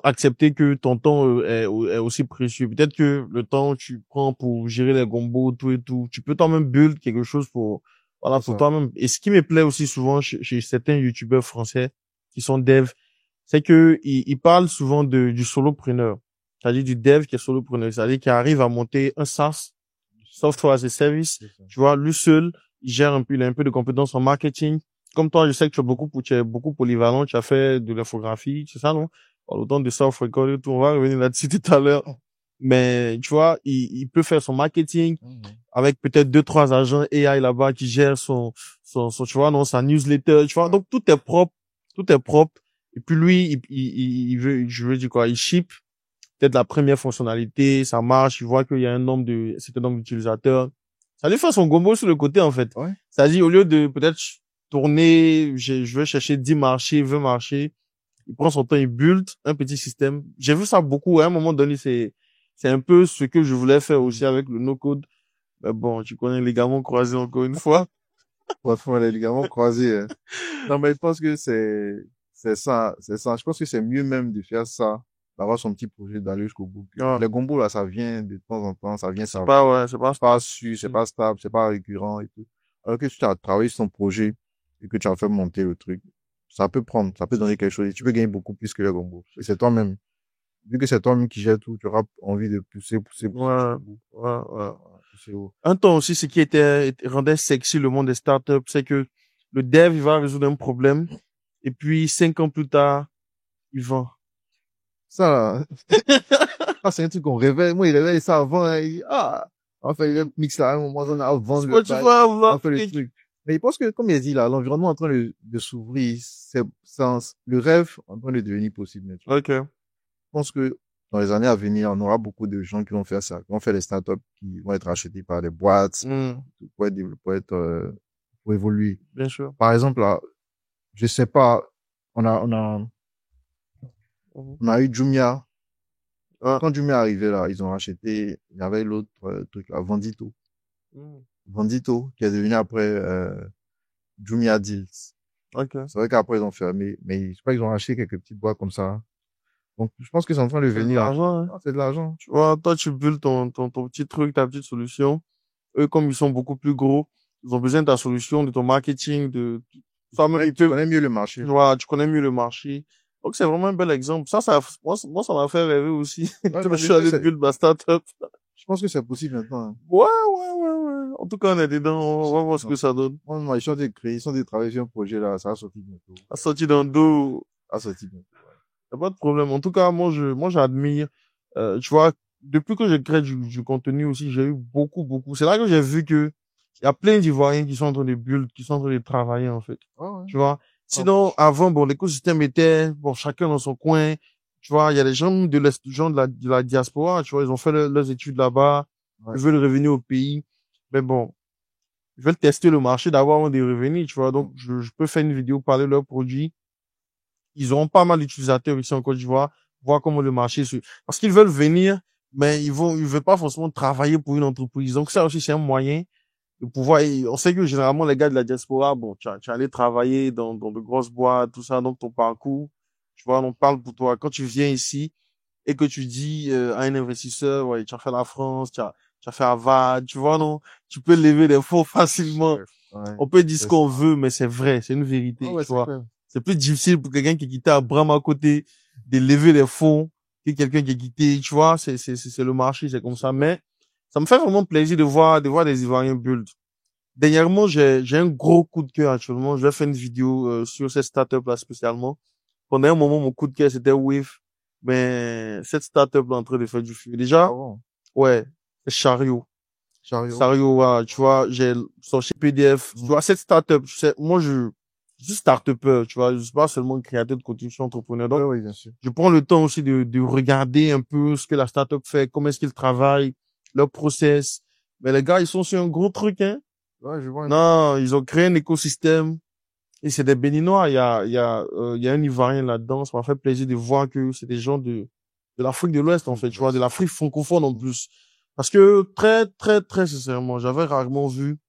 accepter que ton temps est aussi précieux. Peut-être que le temps que tu prends pour gérer les gombos, tout et tout, tu peux toi-même build quelque chose pour toi-même. Et ce qui me plaît aussi souvent chez certains youtubeurs français qui sont devs, c'est que ils parlent souvent du solopreneur. C'est-à-dire du dev qui est solopreneur. C'est-à-dire qui arrive à monter un SaaS, Software as a Service. Tu vois, lui seul, il a un peu de compétences en marketing. Comme toi, je sais que tu es beaucoup polyvalent, tu as fait de l'infographie, c'est ça, non? Autant de self-record et tout, on va revenir là-dessus tout à l'heure. Mais, tu vois, il peut faire son marketing avec peut-être 2-3 agents AI là-bas qui gèrent tu vois, non, sa newsletter, tu vois. Donc, tout est propre. Et puis lui, il veut, je veux dire quoi, il ship peut-être la première fonctionnalité, ça marche, il voit qu'il y a certain nombre d'utilisateurs. Ça lui fait son gombo sur le côté, en fait. Ouais. C'est-à-dire, au lieu de peut-être tourner, je veux chercher 10 marchés, 20 marchés, il prend son temps, il build un petit système. J'ai vu ça beaucoup. À un moment donné, c'est un peu ce que je voulais faire aussi avec le no-code. Mais bon, tu connais les ligaments croisés encore une fois. Franchement, les ligaments croisés. Hein. Non, mais je pense que c'est ça. Je pense que c'est mieux même de faire ça, d'avoir son petit projet, d'aller jusqu'au bout. Ouais. Les gombos, là, ça vient de temps en temps, ça vient, c'est pas sûr, c'est pas stable, c'est pas récurrent et tout. Alors que si tu as travaillé sur ton projet et que tu as fait monter le truc, ça peut donner quelque chose et tu peux gagner beaucoup plus que les gombos. Et c'est toi-même. Vu que c'est toi-même qui gère tout, tu auras envie de pousser. Ouais. Un temps aussi, ce qui rendait sexy le monde des startups, c'est que le dev, il va résoudre un problème et puis 5 ans plus tard, il vend. Ça, c'est un truc qu'on réveille. Moi, il réveille ça avant. On fait le mix là, à un moment donné, avant on fait le truc. Mais je pense que, comme il a dit là, l'environnement est en train de s'ouvrir, le rêve est en train de devenir possible. Ok. Je pense que dans les années à venir, on aura beaucoup de gens qui vont faire ça, qui vont faire des startups qui vont être achetés par des boîtes pour évoluer. Bien sûr. Par exemple, là, je sais pas, on a eu Jumia. Quand Jumia est arrivé là, ils ont racheté, il y avait l'autre truc là, Vendito. Vendito, qui est devenu après Jumia Deals. Okay. C'est vrai qu'après ils ont fermé, mais je crois qu'ils ont racheté quelques petites boîtes comme ça. Donc je pense qu'ils sont en train de venir. C'est de l'argent, hein. C'est de l'argent. Tu vois, toi tu builds ton petit truc, ta petite solution. Eux, comme ils sont beaucoup plus gros, ils ont besoin de ta solution, de ton marketing, tu connais mieux le marché. Voilà, tu connais mieux le marché. Donc c'est vraiment un bel exemple. Moi ça m'a fait rêver aussi. Je suis allé build ma startup. Je pense que c'est possible maintenant. Hein. Ouais. En tout cas, on est dedans. On va voir ce que ça donne. Moi, ils sont des travailler sur un projet là, ça a sorti bientôt. Ça a sorti dans le dos. à ce type. Y a pas de problème. En tout cas, moi, j'admire, tu vois, depuis que je crée du contenu aussi, j'ai eu beaucoup. C'est là que j'ai vu que il y a plein d'Ivoiriens qui sont en train de build, qui sont en train de travailler, en fait. Ouais. Tu vois. Sinon, avant, bon, l'écosystème était, bon, chacun dans son coin. Tu vois, il y a des gens gens de la diaspora, tu vois, ils ont fait leurs études là-bas. Ouais. Ils veulent revenir au pays. Mais bon, ils veulent tester le marché, d'avoir des revenus, tu vois. Donc, je peux faire une vidéo, parler de leurs produits. Ils auront pas mal d'utilisateurs ici en Côte d'Ivoire, voir comment le marché se, parce qu'ils veulent venir, mais ils veulent pas forcément travailler pour une entreprise. Donc ça aussi, c'est un moyen de pouvoir, et on sait que généralement, les gars de la diaspora, bon, tu es allé travailler dans de grosses boîtes, tout ça, donc ton parcours, tu vois, on parle pour toi. Quand tu viens ici et que tu dis à un investisseur, ouais, tu as fait la France, tu as fait Harvard, tu vois, non, tu peux lever des fonds facilement. Ouais. On peut dire ce qu'on veut, mais c'est vrai, c'est une vérité, Ouais, tu vois. C'est plus difficile pour quelqu'un qui est quitté Abraham à côté de lever les fonds que quelqu'un qui est quitté, tu vois, c'est le marché, c'est comme ça. Mais ça me fait vraiment plaisir de voir des Ivoiriens build. Dernièrement, j'ai un gros coup de cœur actuellement. Je vais faire une vidéo sur cette startup là spécialement. Pendant un moment, mon coup de cœur c'était Wave, mais cette startup là en train de faire du feu. Déjà, ouais, c'est Chariot. Chariot, voilà, tu vois, j'ai sorti PDF. Tu vois, cette startup, tu sais, moi je suis start-upper, tu vois, je suis pas seulement créateur de contenu, je suis entrepreneur. Donc, oui, bien sûr. je prends le temps aussi de regarder un peu ce que la startup fait, comment est-ce qu'ils travaillent, leur process. Mais les gars, ils sont sur un gros truc, hein. Ouais, je vois. Non, ils ont créé un écosystème. Et c'est des Béninois. Il y a un Ivoirien là-dedans. Ça m'a fait plaisir de voir que c'est des gens de l'Afrique de l'Ouest, en fait, tu vois, de l'Afrique francophone en plus. Parce que très sincèrement, j'avais rarement vu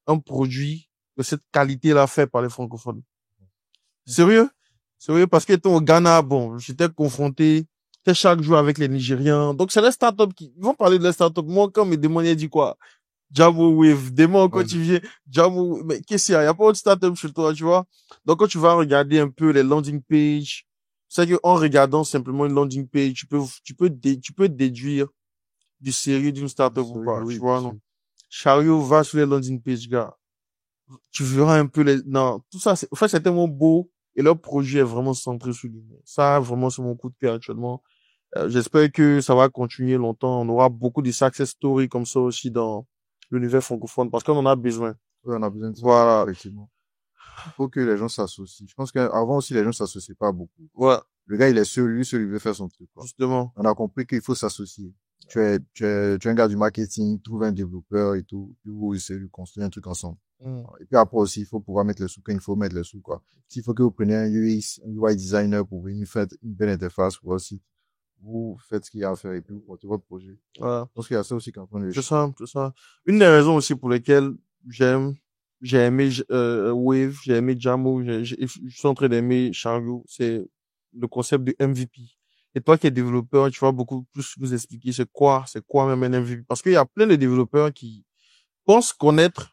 un produit de cette qualité-là fait par les francophones. Sérieux? Sérieux, parce que étant au Ghana, bon, j'étais confronté, j'étais chaque jour avec les Nigérians. Donc, c'est les startups ils vont parler de les startups. Moi, quand mes demandait, dit quoi? Jamo Wave, demain, quand tu viens, Jamo, mais qu'est-ce qu'il y a? Il n'y a pas autre startup chez toi, tu vois? Donc, quand tu vas regarder un peu les landing pages, c'est que en regardant simplement une landing page, tu peux déduire du sérieux d'une startup ou pas, tu vois, non? Chariot va sur les landing pages, gars. Tu verras un peu non, tout ça, en fait, c'est tellement beau et leur projet est vraiment centré sur lui. Ça, vraiment, c'est mon coup de cœur actuellement. J'espère que ça va continuer longtemps. On aura beaucoup de success stories comme ça aussi dans l'univers francophone parce qu'on en a besoin. Oui, on a besoin de ça. Voilà. Effectivement. Il faut que les gens s'associent. Je pense qu'avant aussi, les gens s'associaient pas beaucoup. Ouais. Le gars, il est seul, lui seul, il veut faire son truc, quoi. Justement. On a compris qu'il faut s'associer. Tu es un gars du marketing, trouve un développeur et tout, puis vous essayez de construire un truc ensemble. Et puis après aussi, il faut pouvoir mettre les sous quand il faut mettre les sous, quoi. S'il faut que vous preniez un UI designer pour venir faire une belle interface pour aussi, vous faites ce qu'il y a à faire et puis vous portez votre projet. Voilà. Parce qu'il y a ça aussi quand on est. C'est ça. Une des raisons aussi pour lesquelles j'ai aimé Wave, j'ai aimé Jamo, je suis en train d'aimer Chariot, c'est le concept de MVP. Et toi qui es développeur, tu vas beaucoup plus nous expliquer c'est quoi même un MVP. Parce qu'il y a plein de développeurs qui pensent connaître,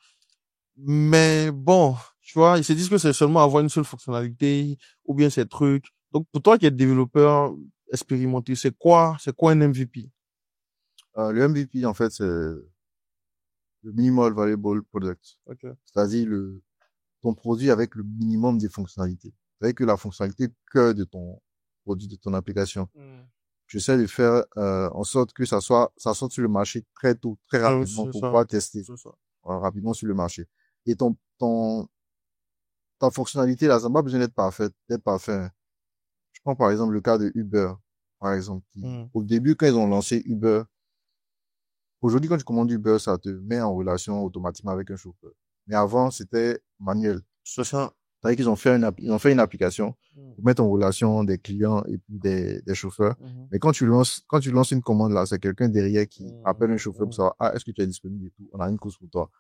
mais bon, tu vois, ils se disent que c'est seulement avoir une seule fonctionnalité, ou bien ces trucs. Donc, pour toi qui es développeur expérimenté, c'est quoi un MVP? Le MVP, en fait, c'est le Minimal Valuable Product. Okay. C'est-à-dire ton produit avec le minimum de fonctionnalités. C'est-à-dire que la fonctionnalité cœur de ton produit, de ton application. J'essaie de faire en sorte que ça sorte sur le marché très tôt, très rapidement pour pouvoir tester rapidement sur le marché. Et ta fonctionnalité là, ça n'a pas besoin d'être parfaite, Je prends par exemple le cas de Uber, par exemple. Au début, quand ils ont lancé Uber, aujourd'hui, quand tu commandes Uber, ça te met en relation automatiquement avec un chauffeur. Mais avant, c'était manuel. C'est ça. C'est-à-dire qu'ils ont fait une application pour mettre en relation des clients et puis des chauffeurs. Mais quand tu lances une commande là, c'est quelqu'un derrière qui appelle un chauffeur pour savoir, est-ce que tu es disponible et tout. On a une course pour toi.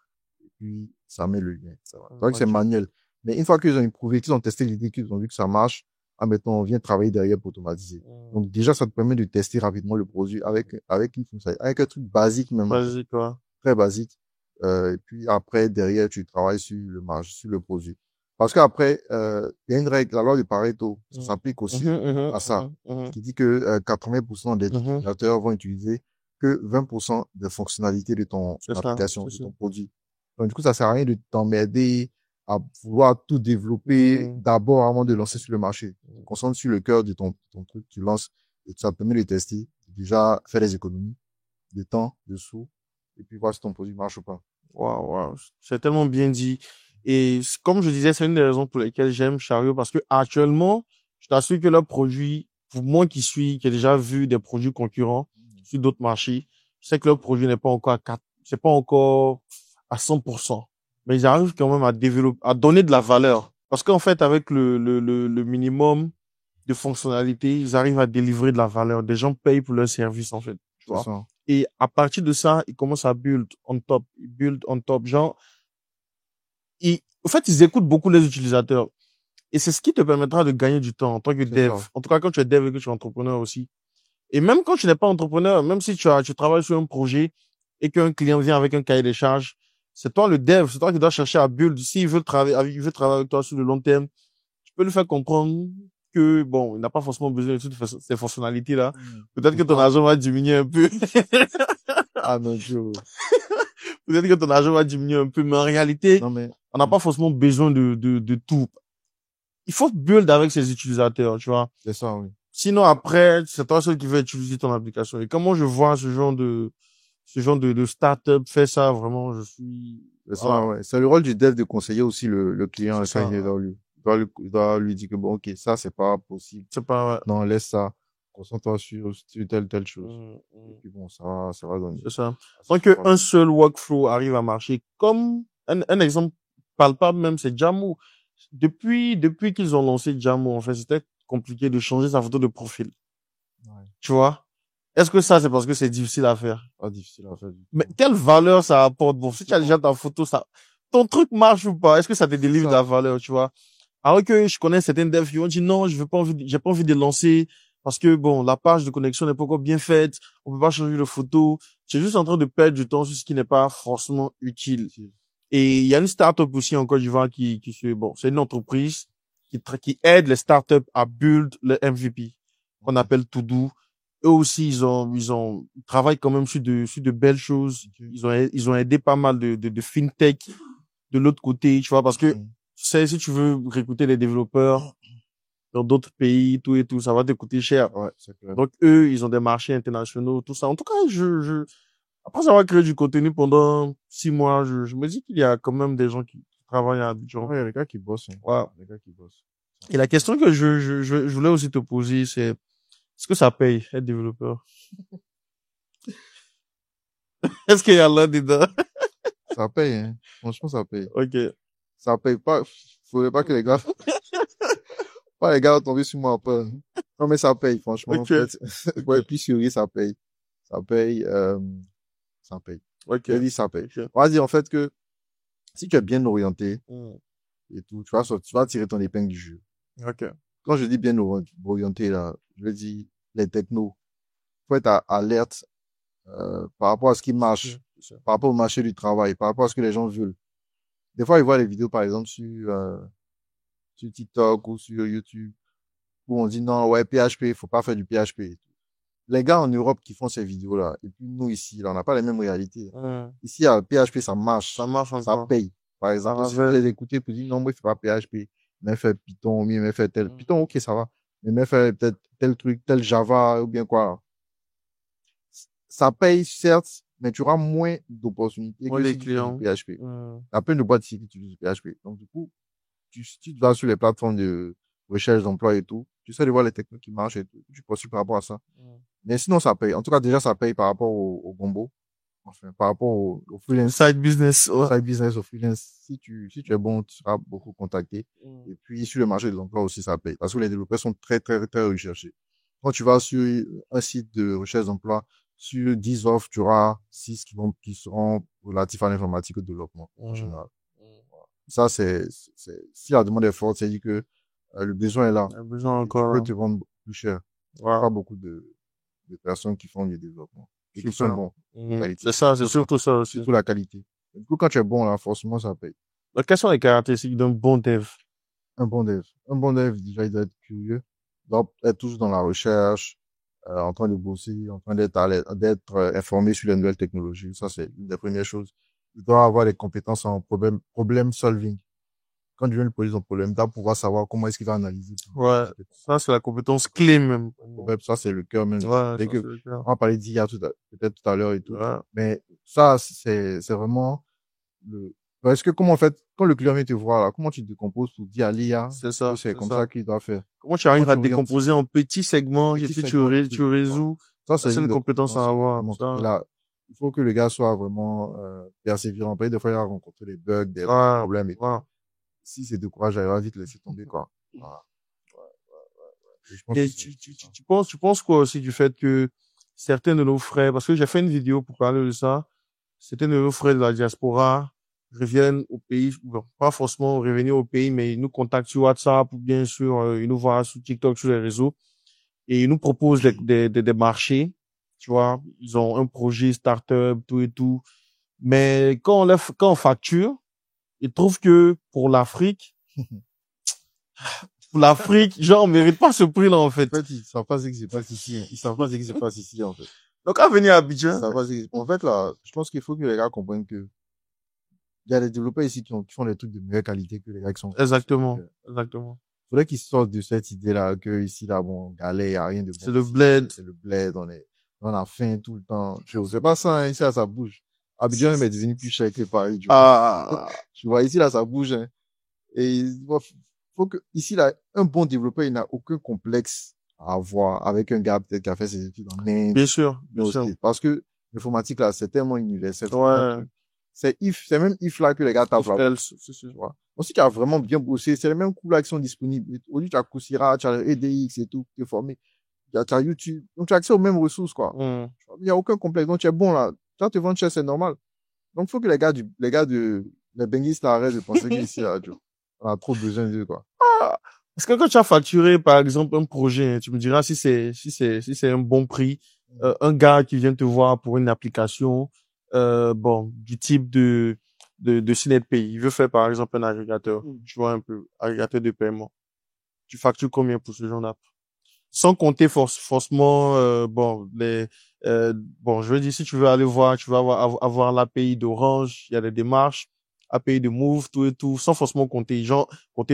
Et puis, ça met le lien. C'est vrai que c'est manuel. Mais une fois qu'ils ont éprouvé, qu'ils ont testé l'idée, qu'ils ont vu que ça marche, mettons, on vient travailler derrière pour automatiser. Donc, déjà, ça te permet de tester rapidement le produit avec une fonctionnalité, avec un truc basique même. Basique, ouais. Très basique. Et puis après, derrière, tu travailles sur le marge, sur le produit. Parce qu'après, il y a une règle, la loi de Pareto, ça s'applique aussi à ça, qui dit que 80% des utilisateurs vont utiliser que 20% des fonctionnalités de ton application, de ton produit. Donc du coup, ça sert à rien de t'emmerder à vouloir tout développer d'abord avant de lancer sur le marché. Concentre sur le cœur de ton truc, tu lances et ça te permet de tester, déjà faire des économies de temps, de sous, et puis voir si ton produit marche ou pas. Waouh, c'est tellement bien dit. Et comme je disais, c'est une des raisons pour lesquelles j'aime Chariot parce que actuellement, je t'assure que leur produit, pour moi qui ai déjà vu des produits concurrents sur d'autres marchés, je sais que leur produit n'est pas encore c'est pas encore à 100%. Mais ils arrivent quand même à développer, à donner de la valeur. Parce qu'en fait, avec le minimum de fonctionnalités, ils arrivent à délivrer de la valeur. Des gens payent pour leur service, en fait. Tu vois. Ça. Et à partir de ça, ils commencent à build on top. Ils build on top. Genre, en fait, ils écoutent beaucoup les utilisateurs. Et c'est ce qui te permettra de gagner du temps en tant que dev. Ça. En tout cas, quand tu es dev et que tu es entrepreneur aussi. Et même quand tu n'es pas entrepreneur, même si tu travailles sur un projet et qu'un client vient avec un cahier des charges, c'est toi le dev, c'est toi qui dois chercher à build. S'il veut travailler, il veut travailler avec toi sur le long terme, tu peux lui faire comprendre que, bon, il n'a pas forcément besoin de toutes ces fonctionnalités-là. Peut-être que ton argent va diminuer un peu. Ah, mon Dieu. Peut-être que ton argent va diminuer un peu, mais en réalité, on n'a pas forcément besoin de tout. Il faut build avec ses utilisateurs, tu vois. C'est ça, oui. Sinon, après, c'est toi seul qui veux utiliser ton application. Et comment je vois ce genre de start-up faire ça, vraiment, je suis... C'est ça, ouais. C'est le rôle du dev de conseiller aussi le client quand il est dans lui. Il doit lui dire que bon, ok, ça, c'est pas possible. C'est pas, ouais. Non, laisse ça. Concentre-toi sur telle chose. Et puis bon, ça va donner. C'est ça. Donc, un seul workflow arrive à marcher. Comme un exemple palpable même, c'est Jamo. Depuis qu'ils ont lancé Jamo, en fait, c'était compliqué de changer sa photo de profil. Ouais. Tu vois? Est-ce que ça, c'est parce que c'est difficile à faire? Pas difficile à faire. Mais quelle valeur ça apporte? Bon, si tu as déjà ta photo, ton truc marche ou pas? Est-ce que ça te délivre de la valeur, tu vois? Alors que je connais certains devs qui ont dit non, j'ai pas envie de lancer parce que bon, la page de connexion n'est pas encore bien faite, on peut pas changer de photo. C'est juste en train de perdre du temps sur ce qui n'est pas forcément utile. Et il y a une start-up aussi en Côte d'Ivoire c'est une entreprise qui aide les start-up à build le MVP, qu'on appelle Todo. Eux aussi, ils travaillent quand même sur de belles choses. Ils ont aidé pas mal de fintech de l'autre côté, tu vois, parce que, si tu veux recruter des développeurs dans d'autres pays, tout et tout, ça va te coûter cher. Ouais, c'est clair. Donc, eux, ils ont des marchés internationaux, tout ça. En tout cas, après avoir créé du contenu pendant 6 mois, je me dis qu'il y a quand même des gens qui travaillent à Abidjan. Ouais, il y a des gars qui bossent. Hein. Ouais. Les gars qui bossent. Et la question que je voulais aussi te poser, c'est, est-ce que ça paye, être développeur? Est-ce qu'il y a là dedans? Ça paye, hein. Franchement, ça paye. Ok. Ça paye pas. Faudrait pas que les gars, pas les gars vont tomber sur moi après. Non, mais ça paye, franchement. Okay. Ouais, plus sérieux, ça paye. Ça paye, ça paye. Ok. Je dis ça paye. Okay. On va dire, en fait, que si tu es bien orienté, et tout, tu vas tirer ton épingle du jeu. Ok. Quand je dis bien orienté, là, je veux dire les technos. Faut être alerte, par rapport à ce qui marche, par rapport au marché du travail, par rapport à ce que les gens veulent. Des fois, ils voient les vidéos, par exemple, sur TikTok ou sur YouTube, où on dit non, ouais, PHP, faut pas faire du PHP. Les gars en Europe qui font ces vidéos-là, et puis nous ici, là, on n'a pas les mêmes réalités. Ici, à PHP, ça marche. Ça marche encore. Ça paye. Par exemple, si vous les écoutez pour dire non, moi, il faut pas PHP, mais faire Python, mais faire tel. Python, ok, ça va. Mais faire peut-être tel truc, tel Java, ou bien quoi. Ça paye, certes, mais tu auras moins d'opportunités que si tu fais du PHP. Il y a plein de boîtes ici qui utilisent du PHP. Donc, du coup, si tu vas sur les plateformes de recherche d'emploi et tout, tu sais de voir les techniques qui marchent et tout. Tu poursuis par rapport à ça. Mais sinon, ça paye. En tout cas, déjà, ça paye par rapport au gombo. Enfin, par rapport au freelance. Side business. Ouais. Side business, au freelance. Si tu es bon, tu seras beaucoup contacté. Et puis, sur le marché de l'emploi aussi, ça paye. Parce que les développeurs sont très, très, très recherchés. Quand tu vas sur un site de recherche d'emploi, sur 10 offres, tu auras 6 qui seront relatifs à l'informatique et au développement, en général. Ça, si la demande est forte, c'est dit que le besoin est là. Le besoin encore. Tu peux te vendre plus cher. Pas beaucoup de personnes qui font du développement. Et qui sont bons. C'est ça, c'est surtout ça aussi. Surtout la qualité. Du coup, quand tu es bon, là, forcément, ça paye. Donc, quelles sont les caractéristiques d'un bon dev? Un bon dev, déjà, il doit être curieux. Il doit être toujours dans la recherche, en train de bosser, en train d'être informé sur les nouvelles technologies. Ça, c'est une des premières choses. Il doit avoir des compétences en problem solving. quand tu viens lui poser ton problème, tu vas pouvoir savoir comment est-ce qu'il va analyser. Ouais. Ça, c'est la compétence clé même. Ouais, ça, c'est le cœur même. Ouais, C'est ça, que, c'est le cœur. on va parler d'IA peut-être tout à l'heure et tout. Ouais. Mais ça, c'est vraiment est-ce que comment en fait, quand le client vient te voir là, comment tu décomposes pour dire à l'IA C'est ça. que c'est comme ça qu'il doit faire? Comment tu arrives à tu orientes décomposer en petits segments et puis tu résous? Ça, C'est une compétence à avoir. Là, il faut que le gars soit vraiment persévérant. Des fois, il a rencontré des bugs, des problèmes et tout. Si c'est décourageant, il va vite laisser tomber, quoi. Voilà. Et tu penses quoi aussi du fait que certains de nos frères, parce que j'ai fait une vidéo pour parler de ça, certains de nos frères de la diaspora reviennent au pays, bon, pas forcément revenir au pays, mais ils nous contactent sur WhatsApp ou bien sûr, ils nous voient sur TikTok, sur les réseaux, et ils nous proposent des marchés, tu vois, ils ont un projet startup, tout et tout, mais quand on facture, ils trouvent que pour l'Afrique, genre, on mérite pas ce prix-là, en fait. En fait, ils savent pas ce qui se passe ici. Ils savent pas ce qui se passe ici, en fait. Donc, à venir à Abidjan. En fait, là, je pense qu'il faut que les gars comprennent que il y a des développeurs ici qui font des trucs de meilleure qualité que les gars qui sont. Exactement. Il faudrait qu'ils sortent de cette idée-là, que ici, là, bon, on galère, il y a rien de bon. C'est le bled. C'est le bled, on a faim tout le temps. C'est pas ça, hein, ici, là, ça bouge. Abidjan est devenu plus cher que Paris, tu vois. Tu vois, ici, là, ça bouge, hein. Et, faut que, ici, là, un bon développeur, il n'a aucun complexe à avoir avec un gars, peut-être, qui a fait ses études en Inde. Bien sûr. Parce que l'informatique, là, c'est tellement universel. Ouais. C'est même if là que les gars tapent là. Ensuite, tu as vraiment bien bossé. C'est les mêmes cours là qui sont disponibles. Aujourd'hui, tu as Coursera, tu as EDX et tout, tu es formé. Tu as YouTube. Donc, tu as accès aux mêmes ressources, quoi. Il n'y a aucun complexe. Donc, tu es bon là. Tu vas te vendre cher, c'est normal. Donc, il faut que les benguistes là arrêtent de penser qu'ici, là, on a trop besoin d'eux, quoi. Parce que quand tu as facturé, par exemple, un projet, tu me diras si c'est un bon prix, un gars qui vient te voir pour une application, bon, du type de SynetPay. Il veut faire, par exemple, un agrégateur. Tu vois un peu, agrégateur de paiement. Tu factures combien pour ce genre d'app? Sans compter forcément, bon, bon, je veux dire, si tu veux aller voir, tu vas avoir l'API d'Orange, il y a des démarches, API de Move, tout et tout, sans forcément compter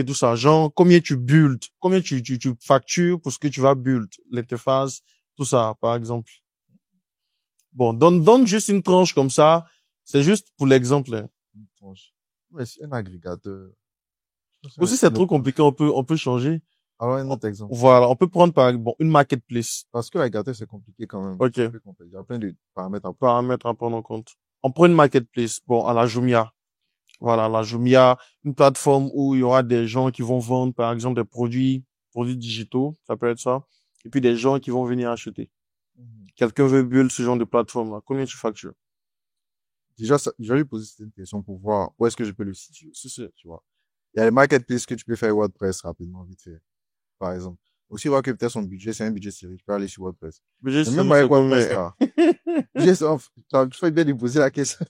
tout ça. Genre, combien tu build, combien tu factures pour ce que tu vas build, l'interface, tout ça, par exemple. Bon, donne juste une tranche comme ça. C'est juste pour l'exemple. Hein. Une tranche. Mais c'est un agrégateur. Aussi, c'est trop compliqué, on peut changer. Alors, un autre exemple. Voilà, on peut prendre par exemple une marketplace. Parce que l'agrégateur, c'est compliqué quand même. Ok. Il y a plein de paramètres à prendre en compte. On prend une marketplace. Bon, à la Jumia. Voilà, la Jumia, une plateforme où il y aura des gens qui vont vendre, par exemple, des produits digitaux, ça peut être ça. Et puis des gens qui vont venir acheter. Quelqu'un veut build ce genre de plateforme-là. Combien tu factures? Déjà, je vais lui poser cette question pour voir où est-ce que je peux le situer. Tu vois. Il y a les marketplaces que tu peux faire WordPress rapidement, vite fait. Par exemple. Aussi, voir que peut-être son budget, c'est un budget série. Tu peux aller sur WordPress. Même avec WordPress, là. Tu fais bien lui poser la question.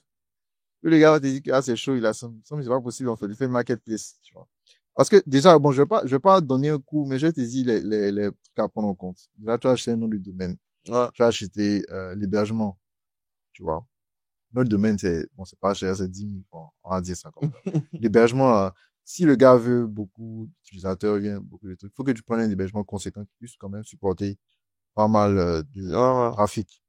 Le gars va te dire que, c'est chaud, il a ça. C'est pas possible, en fait. Il fait marketplace, tu vois. Parce que, déjà, bon, je vais pas donner un coup, mais je vais te dire les trucs à prendre en compte. Là, tu vas acheter un nom de domaine. Ouais. Tu vas acheter, l'hébergement. Tu vois. Notre domaine, c'est pas cher, c'est 10 000 francs. On va dire ça comme ça. L'hébergement, si le gars veut beaucoup d'utilisateurs, beaucoup de trucs, il faut que tu prennes un hébergement conséquent qui puisse quand même supporter pas mal de trafic.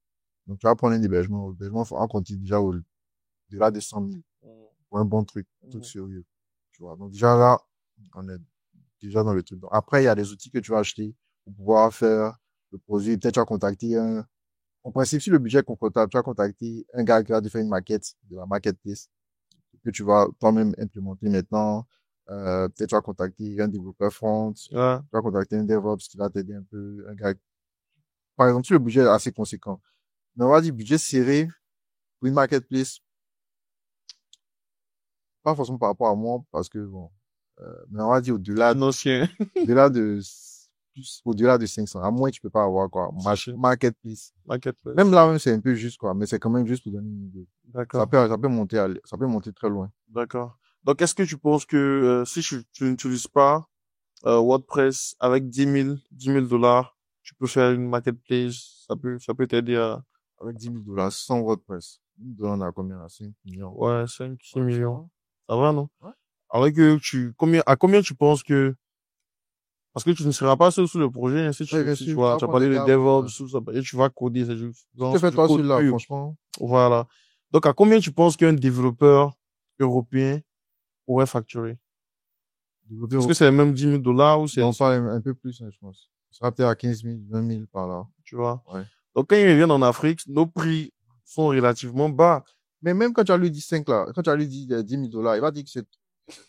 Donc, tu vas prendre un hébergement. L'hébergement, faut en compter déjà au-delà de 100 000 pour un bon truc, un truc sérieux. Tu vois. Donc, déjà là, on est déjà dans le truc. Donc, après, il y a des outils que tu vas acheter pour pouvoir faire le produit. Peut-être tu vas contacter en principe, si le budget est confortable, tu vas contacter un gars qui va te faire une maquette de la marketplace que tu vas toi-même implémenter maintenant. Peut-être tu vas contacter un développeur front. Tu vas contacter un DevOps qui va t'aider un peu. Un gars. Par exemple, si le budget est assez conséquent. Mais on va dire budget serré pour une marketplace. Pas forcément par rapport à moi, parce que bon, mais on va dire au-delà de 500. À moins, tu peux pas avoir, quoi. Marketplace. Même là, même, c'est un peu juste, quoi. Mais c'est quand même juste pour donner une idée. D'accord. Ça peut monter très loin. D'accord. Donc, est-ce que tu penses que, si tu n'utilises pas, WordPress avec 10 000 $, tu peux faire une marketplace, ça peut t'aider à... Avec 10 000 $, sans WordPress. $, on a combien, là? 5 millions. Ouais, 5, 6 millions. Ça va, non? Ouais. Alors que à combien tu penses que, parce que tu ne seras pas seul sur le projet, hein, si tu, Ouais, bien si tu sûr, vois, tu as prendre parlé des de gars, DevOps, tout ça, et tu vas coder, si tu fais je toi code celui-là, pur. franchement, Voilà. Donc, à combien tu penses qu'un développeur européen pourrait facturer? Est-ce développer, que c'est les mêmes 10 000 $ ou non, pas un peu plus, hein, je pense. Ce sera peut-être à 15 000, 20 000 par là. tu vois? Ouais. Donc, quand ils reviennent en Afrique, nos prix sont relativement bas. Mais même quand tu as lui dit 5 là, quand tu as lui dit 10 000 $, il va dire que c'est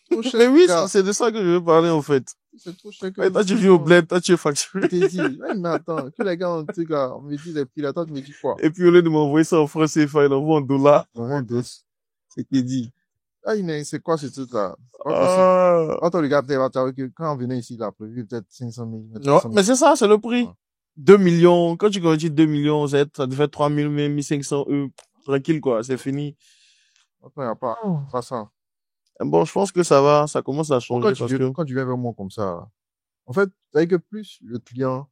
trop cher, Mais oui, gars. c'est de ça que je veux parler, en fait. C'est trop cher que Ouais, vous toi, tu vis au franchement. bled, toi, tu es Je facturé. t'ai dit, ouais, mais attends, que les gars, tu là, on me dit les prix là, toi, tu me dis quoi? Et puis, au lieu de m'envoyer ça en francs CFA, il envoie en dollars. Vraiment, deux. C'est qui dit. Ah, c'est quoi ce truc là? C'est pas possible. Ah. Attends, le gars, peut-être, va t'avouer que quand on venait ici, il a prévu peut-être 500 000, Ouais, 300 000. mais c'est ça, c'est le prix. Ouais. 2 millions, quand tu convertis 2 millions, ça te fait 3 000, 1 500 euros. Tranquille, quoi, c'est fini. Attends, il n'y a pas ça. Bon, je pense que ça commence à changer parce que, Quand tu viens vers moi comme ça, en fait, c'est vrai que plus le client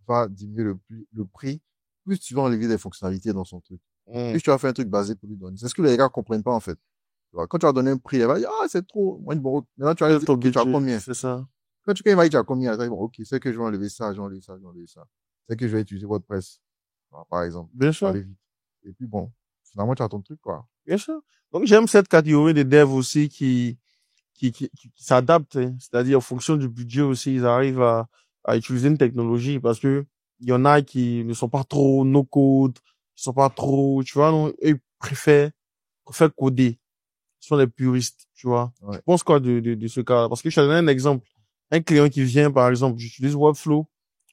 va diminuer le prix, plus tu vas enlever des fonctionnalités dans son truc. Plus tu vas faire un truc basé pour lui donner. C'est ce que les gars comprennent pas, en fait. Tu vois, quand tu vas donner un prix, elle va dire, ah, c'est trop. Moi, bon, maintenant, tu vas lui c'est dire, ton ok, tu as budget, combien? c'est ça. Quand il va dire, tu as combien? Elle va dire, bon, ok, c'est que je vais enlever ça, je vais enlever ça, je vais enlever ça. C'est que je vais utiliser WordPress, par exemple. Bien Pour sûr, aller vite. Et puis, bon, finalement, tu as ton truc, quoi. bien sûr. Donc, j'aime cette catégorie de devs aussi qui s'adaptent, hein. C'est-à-dire, en fonction du budget aussi, ils arrivent à utiliser une technologie parce que il y en a qui ne sont pas trop no-code, ils sont pas trop, tu vois, non, ils préfèrent coder. Ils sont les puristes, tu vois. Ouais. Tu penses quoi de ce cas? Parce que je te donne un exemple. Un client qui vient, par exemple, j'utilise Webflow,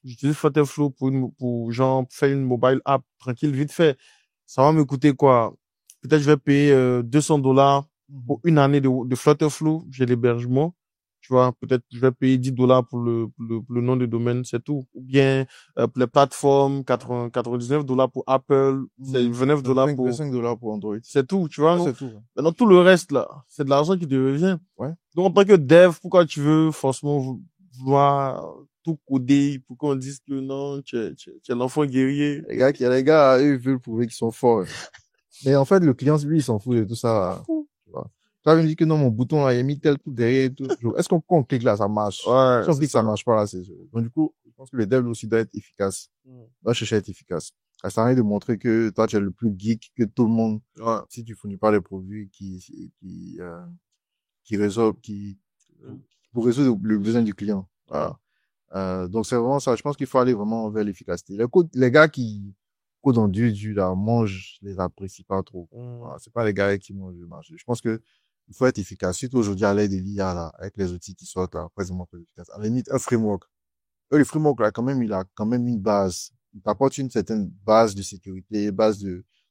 j'utilise Flutterflow pour genre faire une mobile app tranquille, vite fait. Ça va me coûter quoi? Peut-être je vais payer 200 $ pour une année de Flutterflow, j'ai l'hébergement. Tu vois, peut-être je vais payer 10 $ pour le nom de domaine, c'est tout. Ou bien pour les plateformes, 99 $ pour Apple, c'est 29 $ 25 $ pour Android. c'est tout, tu vois, non? C'est tout. Ouais. Maintenant, tout le reste, là, c'est de l'argent qui te revient. Ouais. Donc, en tant que dev, pourquoi tu veux forcément vouloir tout coder pour qu'on dise que non, tu es l'enfant guerrier? Les gars, eux, ils veulent prouver qu'ils sont forts. Mais en fait, le client, lui, il s'en fout de tout ça. Tu vois. Tu vas me dire que non, mon bouton, là, il a mis tel truc derrière et tout. Est-ce qu'on quand on clique là, ça marche? Ouais, Si on clique, ça marche pas là, c'est donc, du coup, je pense que le dev aussi doit être efficace. Doit chercher à être efficace. Ça sert à rien de montrer que toi, tu es le plus geek que tout le monde. Ouais. Si tu fournis pas les produits qui résolvent, pour résoudre le besoin du client. Voilà. Donc c'est vraiment ça. Je pense qu'il faut aller vraiment vers l'efficacité. Les gars qui codent en dur, là, mangent, je les apprécie pas trop. Voilà. C'est pas les gars qui mangent le marché. Je pense que il faut être efficace. Surtout aujourd'hui à l'aide de l'IA, là, avec les outils qui sortent, là, vraiment très efficace. À la limite, un framework. Le framework, là, quand même, il a quand même une base. Il t'apporte une certaine base de sécurité,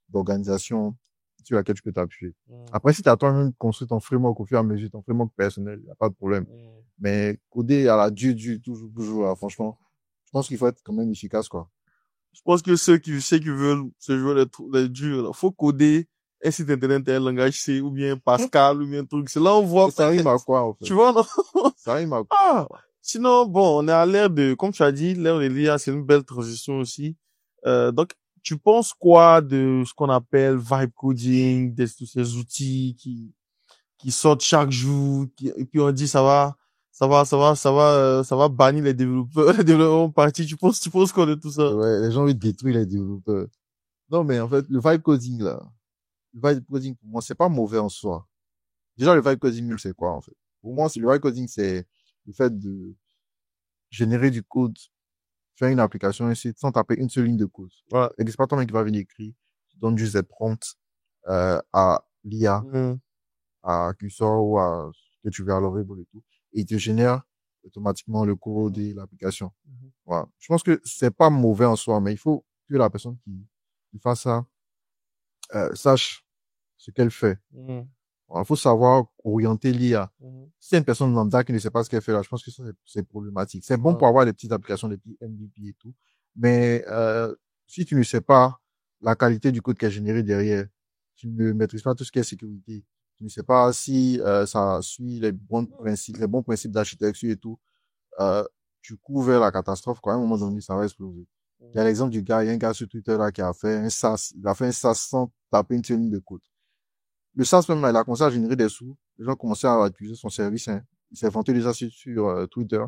d'organisation sur laquelle tu peux t'appuyer. Après, si tu as toi-même construit ton framework au fur et à mesure, ton framework personnel, il n'y a pas de problème. Mais coder à la toujours, là, franchement, je pense qu'il faut être quand même efficace, quoi. Je pense que ceux qui veulent se jouer les durs, là, faut coder un site internet, un langage C, ou bien Pascal, ou bien un truc. C'est là, on voit. Ça rime à quoi, en fait? Tu vois, non? Ça rime à quoi? Ah! Sinon, bon, on est à l'ère comme tu as dit, l'ère de l'IA, c'est une belle transition aussi. Donc, tu penses quoi de ce qu'on appelle vibe coding, de tous ces outils qui sortent chaque jour, et puis on dit ça va bannir les développeurs, les développeurs partis. Tu penses quoi de tout ça? Ouais, les gens, ils détruisent les développeurs. Non, mais en fait, le vibe coding, là, le vibe coding, pour moi, c'est pas mauvais en soi. Déjà, le vibe coding, c'est quoi, en fait? Pour moi, le vibe coding, c'est le fait de générer du code, faire une application ici, sans taper une seule ligne de code. Voilà. Et c'est pas toi-même qui va venir écrire. Tu donnes juste des prompts, à l'IA, à Cursor ou à ce que tu veux à l'Overable et tout. Et il te génère automatiquement le code et l'application. Voilà. Je pense que c'est pas mauvais en soi, mais il faut que la personne qui fasse ça, sache ce qu'elle fait. Il faut savoir orienter l'IA. Si c'est une personne lambda qui ne sait pas ce qu'elle fait là, je pense que ça, c'est problématique. C'est bon pour avoir des petites applications, des petits MVP et tout. Mais, si tu ne sais pas la qualité du code qui est généré derrière, tu ne maîtrises pas tout ce qui est sécurité, tu ne sais pas si, ça suit les bons principes d'architecture et tout, tu cours vers la catastrophe, quoi. À un moment donné, ça va exploser. Il y a l'exemple il y a un gars sur Twitter là qui a fait un SaaS, il a fait un SaaS sans taper une seule ligne de code. Le SaaS même là, il a commencé à générer des sous les gens commençaient à utiliser son service, hein. Il s'est vanté déjà sur Twitter.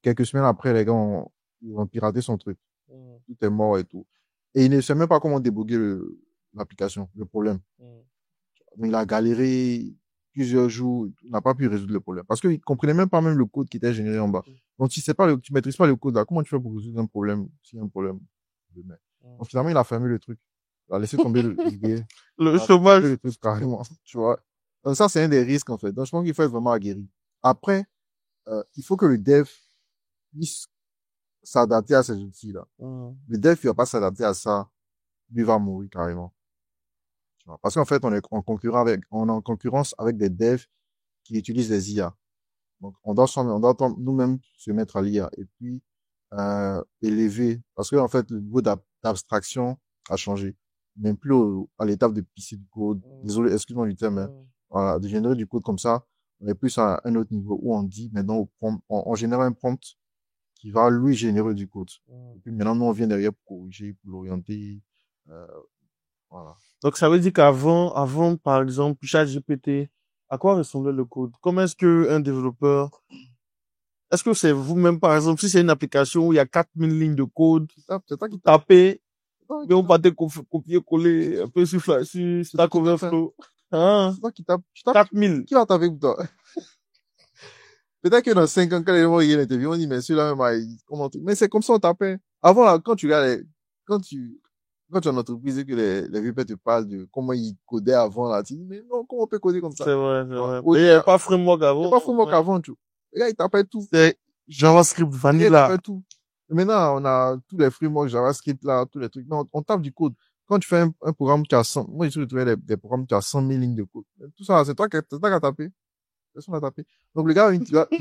Quelques semaines après, les gars ils ont piraté son truc. Tout est mort et tout. Et il ne sait même pas comment débugger l'application, le problème. Donc, il a galéré plusieurs jours, il n'a pas pu résoudre le problème. Parce qu'il comprenait même pas même le code qui était généré en bas. Donc, si c'est pas tu maîtrises pas le code là, comment tu fais pour résoudre un problème, s'il y a un problème? Donc, finalement, il a fermé le truc. Il a laissé tomber le chômage. Le truc carrément, tu vois. Donc, ça, c'est un des risques, en fait. Donc, je pense qu'il faut être vraiment aguerri. Après, il faut que le dev puisse s'adapter à ces outils-là. Le dev qui va pas s'adapter à ça, lui va mourir carrément. Tu vois. Parce qu'en fait, on est en concurrence avec des devs qui utilisent des IA. Donc, on doit nous-mêmes se mettre à l'IA et puis, élever. Parce que, en fait, le niveau d'abstraction a changé. Même plus à l'étape de pisser du code. Désolé, excuse-moi du terme, hein. Voilà, de générer du code comme ça. On est plus à un autre niveau où on dit, maintenant, on génère un prompt qui va lui générer du code. Et puis maintenant, nous, on vient derrière pour corriger, pour l'orienter. Voilà. Donc, ça veut dire avant, par exemple, ChatGPT, à quoi ressemblait le code? Comment est-ce que un développeur, est-ce que c'est vous-même, par exemple, si c'est une application où il y a 4000 lignes de code, C'est toi qui tapez, mais on va te copier-coller un peu sur Stack Overflow. Hein? C'est toi qui tape. 4000. Qui va taper pour toi? Peut-être que dans 5 ans, quand les gens vont y aller l'interview, on dit, mais celui-là même, mais c'est comme ça on tapait. Avant, là, quand tu regardes quand tu es en entreprise et que les vieux te parlent de comment ils codaient avant, là, tu dis, mais non, comment on peut coder comme ça? C'est vrai, c'est vrai. Oui, il n'y avait pas framework avant. Il n'y avait pas framework avant, tu vois. Les gars, ils tapaient tout. C'est JavaScript, Vanilla. Ils tapaient tout. Et maintenant, on a tous les frameworks JavaScript, là, tous les trucs. Non, on tape du code. Quand tu fais un programme qui a 100, moi, j'ai trouvé des programmes qui a 100 000 lignes de code. Tout ça, c'est toi qui as tapé. Personne n'a tapé. Donc, le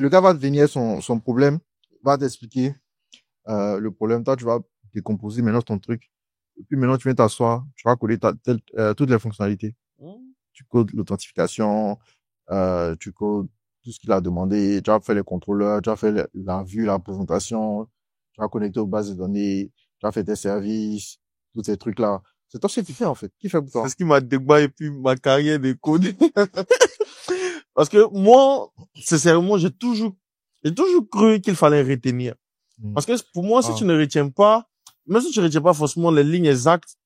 gars va te venir son problème, va t'expliquer, le problème. Toi, tu vas décomposer maintenant ton truc. Et puis maintenant, tu viens t'asseoir, tu vas coder toutes les fonctionnalités. Tu codes l'authentification, tu codes tout ce qu'il a demandé, tu vas faire les contrôleurs, tu vas faire la vue, la présentation, tu vas connecter aux bases de données, tu vas faire tes services, tous ces trucs-là. C'est toi ce que tu fais, en fait. Qui fait pour toi? C'est ce qui m'a débat et puis ma carrière de code. Parce que moi, sincèrement, j'ai toujours cru qu'il fallait retenir. Parce que pour moi, si tu ne retiens pas, même si tu ne retiens pas forcément les lignes exactes,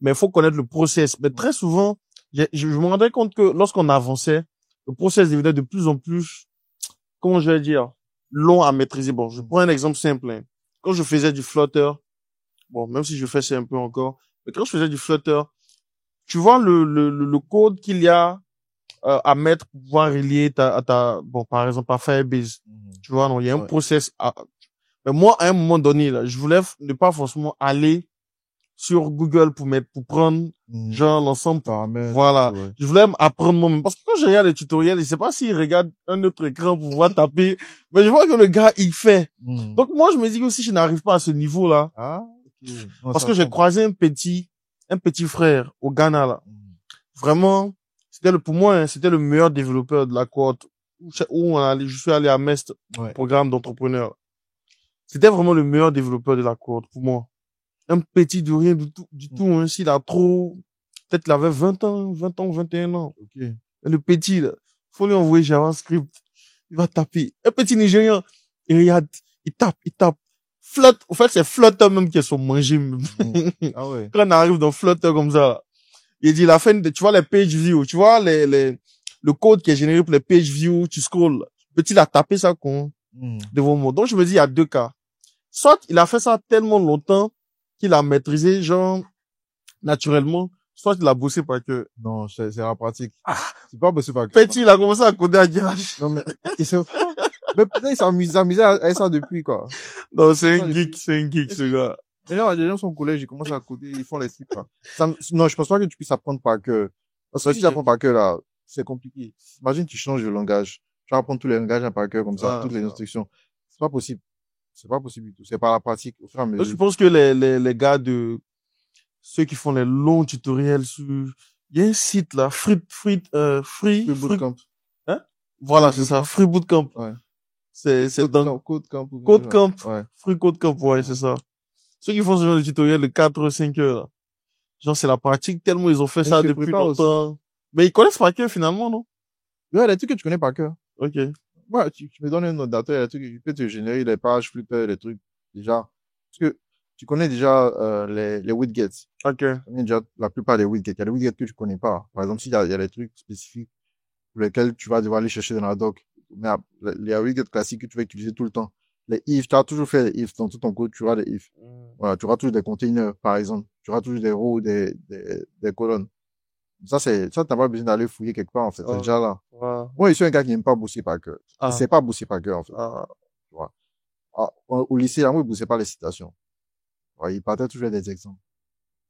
mais il faut connaître le process. Mais très souvent, je me rendais compte que lorsqu'on avançait, le process devenait de plus en plus, comment je vais dire, long à maîtriser. Bon, je prends un exemple simple, hein. Quand je faisais du Flutter, bon, même si je fais ça un peu encore, mais quand je faisais du Flutter, tu vois le code qu'il y a à mettre pour pouvoir relier bon, par exemple, à Firebase. Tu vois, non, il y a un process mais moi, à un moment donné, là, je voulais ne pas forcément aller sur Google pour prendre, genre, l'ensemble. Voilà. Ouais. Je voulais apprendre moi-même. Parce que quand je regarde les tutoriels, je sais pas s'il regarde un autre écran pour pouvoir taper, mais je vois que le gars, il fait. Donc, moi, je me dis que si je n'arrive pas à ce niveau-là, non, parce que j'ai croisé un petit frère au Ghana, là. Vraiment, pour moi, hein, c'était le meilleur développeur de la cohorte où je suis allé à Mest, programme d'entrepreneur. C'était vraiment le meilleur développeur de la cohorte pour moi. Un petit de rien du tout, hein, s'il a trop, peut-être il avait 20 ans, 21 ans. Okay. Le petit, là, faut lui envoyer JavaScript. Il va taper. Un petit Nigérian, il regarde, il tape. Flutter, en fait, c'est Flutter même qui est son manger. Ah ouais. Quand on arrive dans Flutter comme ça, là, il dit la fin tu vois les page view, tu vois le code qui est généré pour les page view, tu scrolls. Petit, il a tapé ça devant moi. Donc, je me dis, il y a deux cas. Soit il a fait ça tellement longtemps qu'il a maîtrisé, genre, naturellement, soit il a bossé par cœur. Non, c'est la pratique. C'est pas bossé par cœur. Petit, il a commencé à coder à Garage. Non, mais peut-être il s'amusait avec ça depuis, quoi. Non, c'est un geek, ce gars. D'ailleurs, les gens sont au collège, ils commencent à coder, ils font les trucs, quoi. Non, je pense pas que tu puisses apprendre par cœur. Parce que si tu apprends par cœur, là, c'est compliqué. Imagine, tu changes de langage. Tu vas apprendre tous les langages par cœur, comme ça, toutes les instructions. C'est pas possible. C'est pas possible du tout. C'est par la pratique, au fur et à mesure. Je pense que les gars ceux qui font les longs tutoriels il y a un site, là, Free Bootcamp. Hein? Voilà, c'est ça, Free Bootcamp. Ouais. C'est dans Codecamp. Ouais. Free Codecamp, ouais, c'est ça. Ceux qui font ce genre de tutoriel de 4 ou 5 heures, là. Genre, c'est la pratique tellement ils ont fait ça depuis longtemps. Mais ils connaissent par cœur, finalement, non? Il y a des trucs que tu connais par cœur. Ok. Ouais, tu me donnes un ordinateur, il y a des trucs, il peut te générer des pages Flipper, des trucs, déjà. Parce que tu connais déjà, les widgets. Ok. Tu connais déjà la plupart des widgets. Il y a des widgets que tu connais pas. Par exemple, il y a des trucs spécifiques pour lesquels tu vas devoir aller chercher dans la doc. Mais les widgets classiques que tu vas utiliser tout le temps. Les if, tu as toujours fait les if dans tout ton code, tu auras des if. Voilà, tu auras toujours des containers, par exemple. Tu auras toujours des rows, des colonnes. Ça, t'as pas besoin d'aller fouiller quelque part, en fait. C'est déjà là. Moi, je suis un gars qui n'aime pas bosser par cœur. Je sais pas bosser par cœur, en fait. Tu vois. Au lycée, là, moi, je bossais pas les citations. Ouais, il partait toujours des exemples.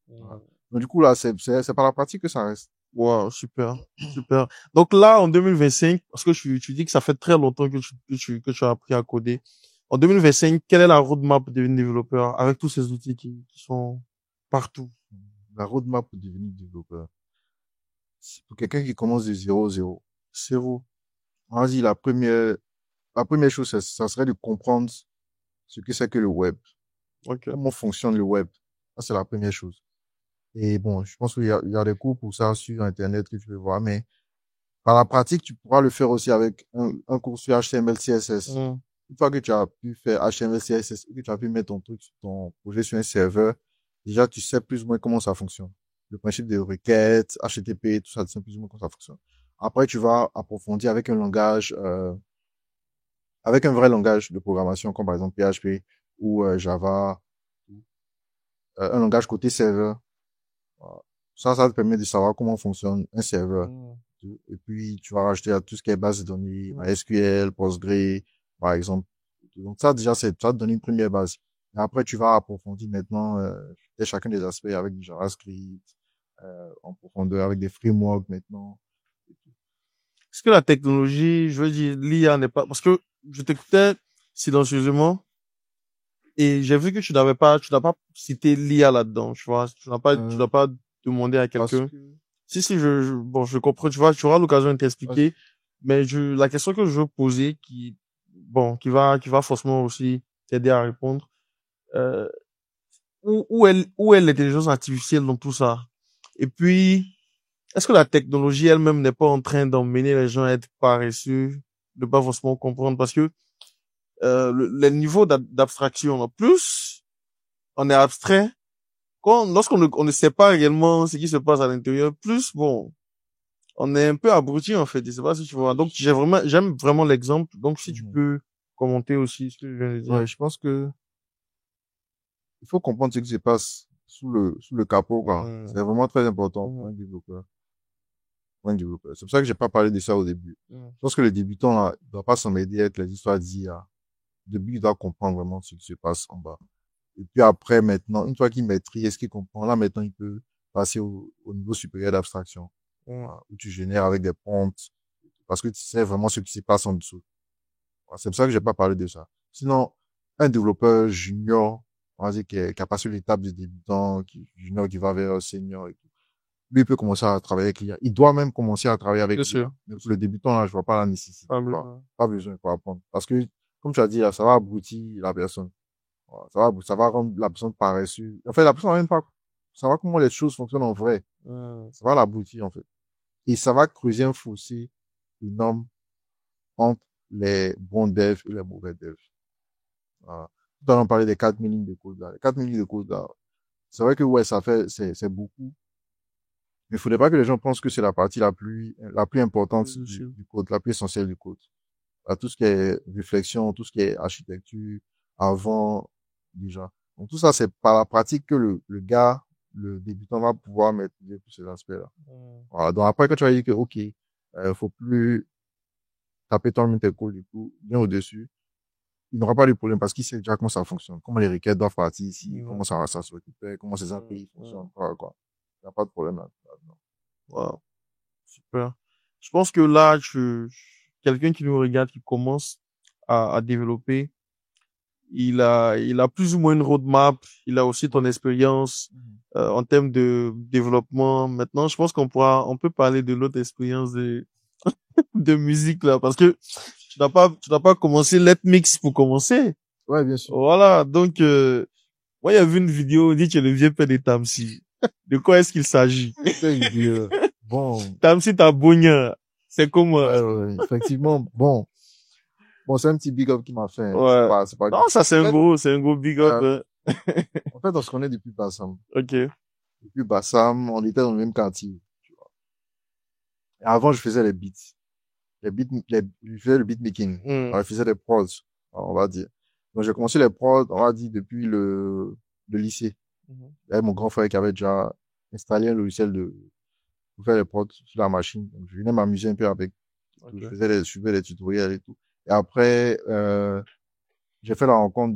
Voilà. Donc, du coup, là, c'est par la pratique que ça reste. Wow, super, super. Donc là, en 2025, parce que tu dis que ça fait très longtemps que tu as appris à coder. En 2025, quelle est la roadmap pour devenir développeur avec tous ces outils qui sont partout? La roadmap pour devenir développeur. Pour quelqu'un qui commence de 0. On va dire la première chose, ça serait de comprendre ce que c'est que le web. Okay. Comment fonctionne le web. Ça, c'est la première chose. Et bon, je pense qu'il y a des cours pour ça sur Internet que tu peux voir, mais par la pratique, tu pourras le faire aussi avec un cours sur HTML, CSS. Une fois que tu as pu faire HTML, CSS, que tu as pu mettre ton projet sur un serveur, déjà, tu sais plus ou moins comment ça fonctionne. Le principe des requêtes, HTTP, tout ça, tu sais plus ou moins comment ça fonctionne. Après, tu vas approfondir avec un langage, avec un vrai langage de programmation, comme par exemple PHP ou Java, un langage côté serveur. Ça te permet de savoir comment fonctionne un serveur. Et puis, tu vas rajouter à tout ce qui est base de données, SQL, Postgre, par exemple. Donc ça, déjà, ça te donne une première base. Et après, tu vas approfondir maintenant chacun des aspects avec du JavaScript, en profondeur, avec des frameworks maintenant. Est-ce que la technologie, je veux dire, l'IA n'est pas... Parce que je t'écoutais silencieusement et j'ai vu que tu n'as pas cité l'IA là-dedans, tu vois. Tu n'as pas demandé à quelqu'un. Si, bon, je comprends, tu vois, tu auras l'occasion de t'expliquer. Mais la question que je veux poser qui va forcément aussi t'aider à répondre, où est l'intelligence artificielle dans tout ça? Et puis, est-ce que la technologie elle-même n'est pas en train d'emmener les gens à être paresseux, de pas forcément comprendre? Parce que, le niveau d'abstraction, plus on est abstrait, lorsqu'on ne sait pas réellement ce qui se passe à l'intérieur, plus, bon, on est un peu abruti, en fait. Je sais pas si tu vois. Donc, j'aime vraiment l'exemple. Donc, si tu peux commenter aussi ce que je viens de dire. Ouais, je pense que il faut comprendre ce qui se passe sous le capot, quoi. C'est vraiment très important pour un développeur. C'est pour ça que j'ai pas parlé de ça au début. Je pense que le débutant, là, il doit pas s'emmêler avec les histoires d'IA. Au début, il doit comprendre vraiment ce qui se passe en bas. Et puis après, maintenant, une fois qu'il maîtrise ce qu'il comprend, là, maintenant, il peut passer au niveau supérieur d'abstraction. Où tu génères avec des prompts. Parce que tu sais vraiment ce qui se passe en dessous. C'est pour ça que j'ai pas parlé de ça. Sinon, un développeur junior, on va dire, qui a passé l'étape du débutant, junior, qui va vers senior et tout. Lui, il peut commencer à travailler avec l'IA. Il doit même commencer à travailler avec l'IA. Mais pour le débutant, là, je vois pas la nécessité. Pas besoin pour apprendre. Parce que, comme tu as dit, là, ça va abrutir la personne. Ça va rendre la personne paresseuse. En fait, la personne va même pas savoir comment les choses fonctionnent en vrai. Ça va l'abrutir, en fait. Et ça va creuser un fossé énorme entre les bons devs et les mauvais devs. Voilà. Tout à l'heure, on parlait des 4000 lignes de code, là. Les 4000 lignes de code, là. C'est vrai que, ouais, c'est beaucoup. Mais il faudrait pas que les gens pensent que c'est la partie la plus importante du code, la plus essentielle du code. Tout ce qui est réflexion, tout ce qui est architecture, avant, déjà. Donc, tout ça, c'est par la pratique que le gars, le débutant va pouvoir maîtriser tous ces aspects-là. Voilà. Donc, après, quand tu vas dire que, OK, faut plus taper toi-même tes codes, du coup, bien au-dessus, il n'aura pas de problème parce qu'il sait déjà comment ça fonctionne, comment les requêtes doivent partir ici, comment ça se récupère, comment ces API fonctionnent, quoi. Il n'y a pas de problème là-dedans. Wow. Super. Je pense que là, quelqu'un qui nous regarde, qui commence à développer, il a plus ou moins une roadmap, il a aussi ton expérience, en termes de développement. Maintenant, je pense on peut parler de l'autre expérience de musique, là, parce que tu n'as pas commencé Let Mix pour commencer. Ouais, bien sûr. Voilà. Donc, moi, il y a vu une vidéo, on dit que le vieux père de Tamsi. De quoi est-ce qu'il s'agit? Bon. Tamsi Tabounia. C'est comme, effectivement, bon, c'est un petit big up qui m'a fait. Ouais. C'est pas Non, ça, c'est un gros big up. En fait, on se connaît depuis Bassam. Ok. Depuis Bassam, on était dans le même quartier, tu vois. Et avant, je faisais les beats. Je faisais le beatmaking. Je faisais des prods, on va dire. Donc, j'ai commencé les prods, on va dire, depuis le lycée. Il y avait mon grand frère qui avait déjà installé un logiciel pour faire les prods sur la machine. Donc, je venais m'amuser un peu avec. Okay. Je suivais les tutoriels et tout. Et après, j'ai fait la rencontre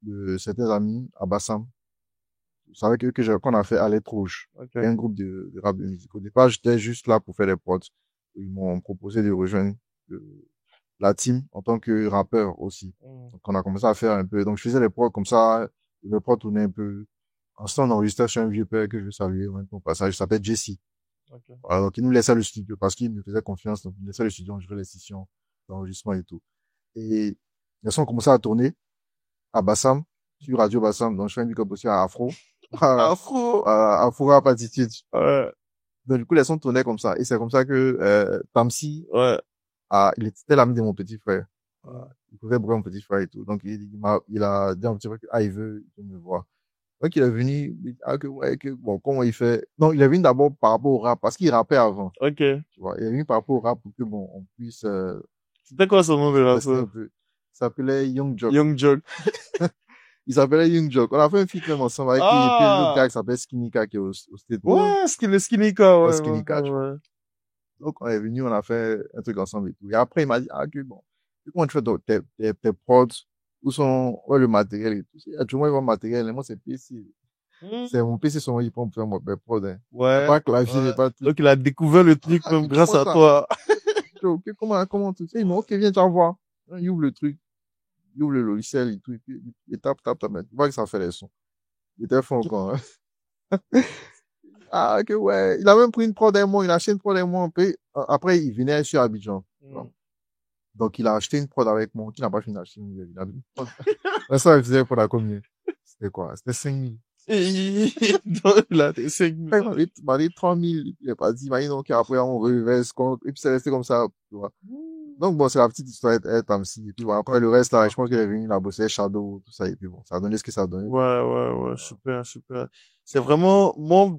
de certains amis à Bassam. C'est avec eux qu'on a fait Alerte Rouge. Okay. Un groupe de rap de musique. Au départ, j'étais juste là pour faire les prods. Ils m'ont proposé de rejoindre la team en tant que rappeur aussi. Donc, on a commencé à faire un peu. Donc, je faisais les prods comme ça. Le prod tournait un peu. Ensuite, on enregistrait sur un vieux père que je veux saluer au passage. Il s'appelle Jesse. Okay. Voilà, donc, il nous laissait le studio parce qu'il me faisait confiance. Donc, il nous laissait le studio, on jouait les sessions d'enregistrement et tout. Et les sons ont commencé à tourner à Bassam, sur Radio Bassam. Donc, je fais un big-up aussi à Afro. Afro Rap Attitude. Ouais. Donc, du coup, les sons tournaient comme ça. Et c'est comme ça que, Tamsi, il était l'ami de mon petit frère. Il pouvait voir mon petit frère et tout. Donc, il a dit à mon petit frère il veut me voir. Donc, il est venu, bon, comment il fait? Non, il est venu d'abord par rapport au rap, parce qu'il rappait avant. Ok. Tu vois, il est venu par rapport au rap pour que, bon, on puisse, C'était quoi son nom de rappeur? Il s'appelait Young Jock. Young Jock. Il s'appelait Young Jock. On a fait un feat même ensemble avec lui, et puis l'autre gars qui s'appelle Skinny K qui est au State. Ouais, Skinny K, ouais. Skinny K, tu vois. Donc, on est venu, on a fait un truc ensemble et tout. Et après, il m'a dit, que bon, comment tu fais tes prods? Où sont, le matériel et tout? Il y a toujours le matériel, et moi, c'est PC. C'est mon PC, son il prend pour faire mes prods, hein. Ouais. Pas clavier, pas tout. Donc, il a découvert le truc, même grâce à toi. Ok, comment tu sais? Il m'a dit, ok, viens, tu vas voir. Il ouvre le truc. Il ouvre le logiciel et tout, et puis, il tape. Tu vois que ça fait les sons. Il était fort encore, hein. Ok, ouais. Il a même pris une prod d'un mois, il a acheté une prod d'un mois un peu. Après, il venait sur Abidjan. Donc, il a acheté une prod avec moi, qui n'a pas fini d'acheter une prod. Ça, il faisait pour la commune. C'était quoi? C'était 5 000. Donc, là, t'es 5 000. Il m'a dit 3 000. Il est pas dit, il m'a dit, donc, après, on reverse compte. Et puis, c'est resté comme ça, tu vois. Donc, bon, c'est la petite histoire être Tamsi. Et puis, bon, après, le reste, là, je pense qu'il est venu, il a bossé Shadow, tout ça. Et puis, bon, ça a donné ce que ça a donné. Ouais, super. C'est vraiment, moi,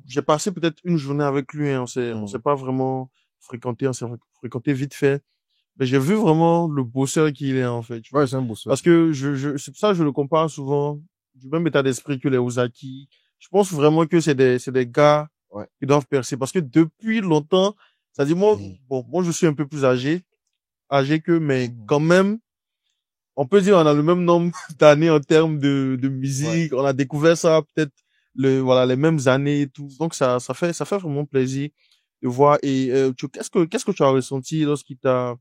j'ai passé peut-être une journée avec lui, hein. On s'est pas vraiment fréquenté, on s'est fréquenté vite fait. Mais j'ai vu vraiment le bosseur qu'il est, en fait. Ouais, c'est un bosseur. Parce que c'est pour ça que je le compare souvent, du même état d'esprit que les Ozaki. Je pense vraiment que c'est des gars qui doivent percer. Parce que depuis longtemps, ça dit moi, moi, je suis un peu plus âgé qu'eux, mais quand même, on peut dire on a le même nombre d'années en termes de musique. On a découvert ça peut-être les mêmes années et tout. Donc ça fait vraiment plaisir de voir. Et qu'est-ce que tu as ressenti lorsqu'il t'as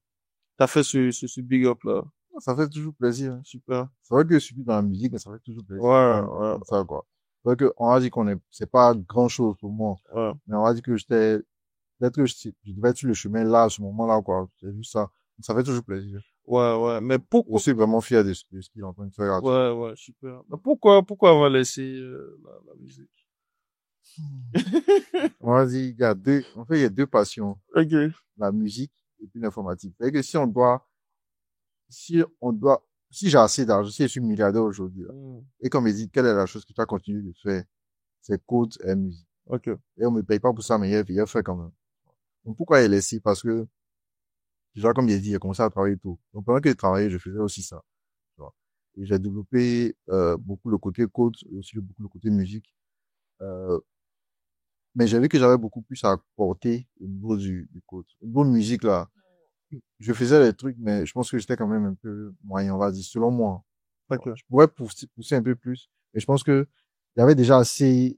fait ce big up là? Ça fait toujours plaisir, hein. Super. C'est vrai que je suis dans la musique, mais ça fait toujours plaisir. Ouais. Ça, quoi. C'est vrai qu'on a dit c'est pas grand chose pour moi. Ouais. Mais on a dit que peut-être que je devais être sur le chemin là, à ce moment-là, quoi. C'est juste ça. Ça fait toujours plaisir. Ouais. Mais pourquoi? Je suis vraiment fier de ce qu'il est en train de faire. Ouais, super. Mais pourquoi on va laisser, la musique? On a dit, il y a deux passions. Ok. La musique et puis l'informatique. C'est que si j'ai assez d'argent, si je suis milliardaire aujourd'hui, et qu'on me dit quelle est la chose que tu as continué de faire, c'est code et musique. Ok. Et on me paye pas pour ça, mais il fait quand même. Donc pourquoi il est ici? Parce que, déjà, comme il a dit, il a commencé à travailler tôt. Donc pendant que je travaillais, je faisais aussi ça. Tu vois. Et j'ai développé, beaucoup le côté code et aussi beaucoup le côté musique. Mais j'ai vu que j'avais beaucoup plus à apporter au niveau du code. Au niveau musique, là, je faisais les trucs, mais je pense que j'étais quand même un peu moyen, on va dire, selon moi. Okay. Je pourrais pousser un peu plus, mais je pense que il y avait déjà assez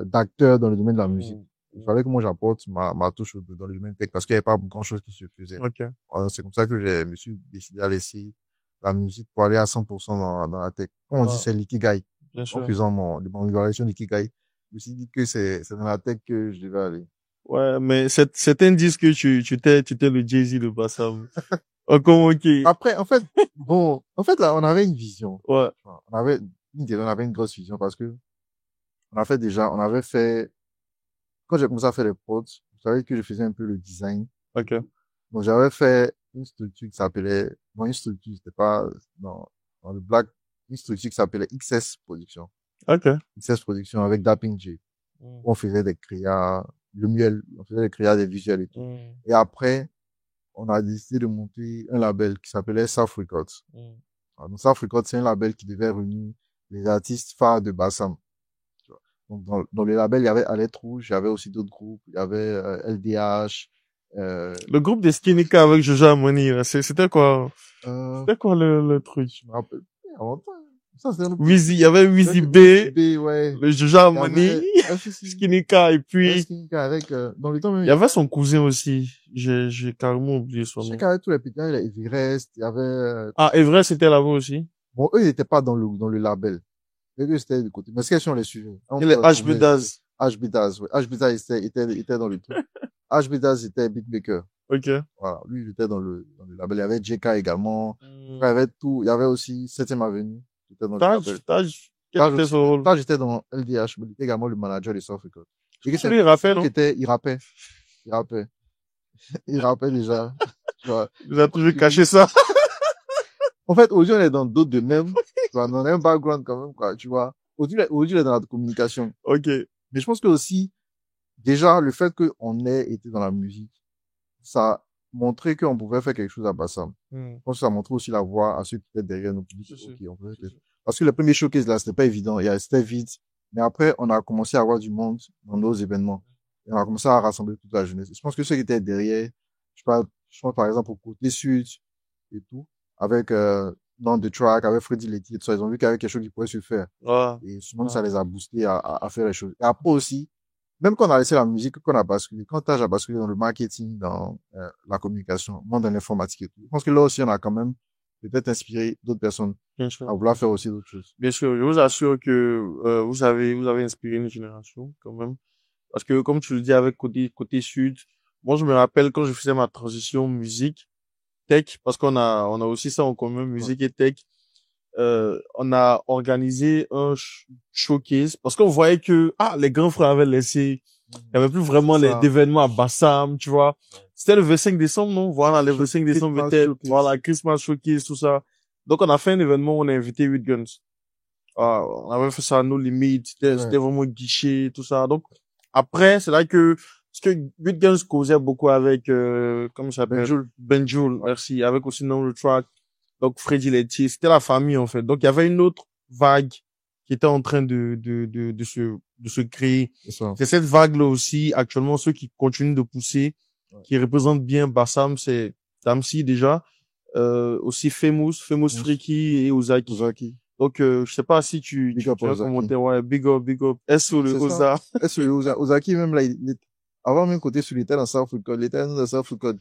d'acteurs dans le domaine de la musique. Il fallait que moi j'apporte ma touche dans le domaine tech parce qu'il n'y avait pas grand chose qui se faisait. Okay. Alors, c'est comme ça que je me suis décidé à laisser la musique pour aller à 100% dans la tech. Comme on dit, c'est l'ikigai. Bien sûr. En faisant mon évaluation d'ikigai, je me suis dit que c'est dans la tech que je devais aller. Ouais, mais certains disent que tu étais le Jay-Z de Bassam. Encore ok. Après, en fait, là, on avait une vision. Ouais. On avait une grosse vision parce que on avait fait, quand j'ai commencé à faire les prods, savez que je faisais un peu le design. Ok. Donc, j'avais fait une structure qui s'appelait, bon, une structure, c'était pas dans le black, une structure qui s'appelait XS Production. Ok. XS Production avec Dapping J. On faisait des créas, le miel, on faisait des créas, des visuels et tout. Et après, on a décidé de monter un label qui s'appelait South Records. Donc, South Records, c'est un label qui devait réunir les artistes phares de Bassam. Donc, dans le label, il y avait Alerte Rouge, il y avait aussi d'autres groupes, il y avait LDH. Le groupe des Skinny K avec Jojo Amoni, c'était quoi? C'était quoi le truc? Je me rappelle. Ça, c'est Wheezy, il y avait Wheezy B, ouais. le Jojo Amoni, Skinny K, et puis Skinny K avec, dans le temps même, il y avait son cousin aussi. J'ai carrément oublié son nom. Je sais qu'avec tous les petits, il y avait Everest, il y avait... Ah, Everest, c'était là-bas aussi? Bon, eux, ils n'étaient pas dans le label. Eux, c'était du côté. Mais c'est question, on les suivait. Et les HB Daz. HB Daz, ouais. HB Daz était dans le truc. HB Daz était beatmaker. Ok. Voilà. Lui, il était dans le label. Il y avait JK également. Il y avait tout. Il y avait aussi 7e Avenue. Il était dans le label. Taj, quel était son rôle? Taj était dans LDH, mais il était également le manager de South Records. Lui, il rappelle, non? Il rappait. Il rappelle déjà. Il a toujours caché ça. En fait, aujourd'hui, on est dans d'autres domaines. On a un background quand même, quoi, tu vois. Aujourd'hui, on est dans la communication. Ok. Mais je pense que aussi, déjà, le fait qu'on ait été dans la musique, ça a montré qu'on pouvait faire quelque chose à Bassam. Je pense que ça a montré aussi la voix à ceux qui étaient derrière nos publics. Okay, on pouvait faire... Parce que le premier showcase, là, c'était pas évident. C'était vide. Mais après, on a commencé à avoir du monde dans nos événements. Et on a commencé à rassembler toute la jeunesse. Je pense que ceux qui étaient derrière, je pense par exemple au côté sud et tout, avec dans The Track, avec Freddy Letty et tout ça, ils ont vu qu'il y avait quelque chose qui pourrait se faire. Et souvent, ça les a boostés à faire les choses. Et après aussi, même quand on a laissé la musique, qu'on a basculé, quand Taj a basculé dans le marketing, dans la communication, moins dans l'informatique et tout, je pense que là aussi, on a quand même peut-être inspiré d'autres personnes à vouloir faire aussi d'autres choses. Bien sûr, je vous assure que vous avez inspiré une génération quand même. Parce que comme tu le dis avec côté sud, moi je me rappelle quand je faisais ma transition musique tech, parce qu'on a aussi ça en commun, musique et tech. On a organisé un showcase parce qu'on voyait que les grands frères avaient laissé, il y avait plus vraiment d'événements à Bassam, tu vois. C'était le 25 décembre, non? Voilà, le 25 décembre peut-être. Voilà, Christmas showcase, tout ça. Donc on a fait un événement où on a invité 8 Guns. On avait fait ça à nos limites, c'était vraiment guichet, tout ça. Donc après, c'est là que parce que 8 Guns causait beaucoup avec comment ça s'appelle? Benjoul, merci, avec aussi No Track. Donc Freddy Letty, c'était la famille en fait. Donc il y avait une autre vague qui était en train de se créer. C'est cette vague là aussi actuellement ceux qui continuent de pousser, qui représentent bien Bassam, c'est Damsi déjà, aussi Famous Freaky et Ozaki. Donc je sais pas si tu as commenté, ouais, big up S sur le Oza. S sur le Oza. Ozaki même là, avant même côté sur l'état dans South Record, l'état dans South Record,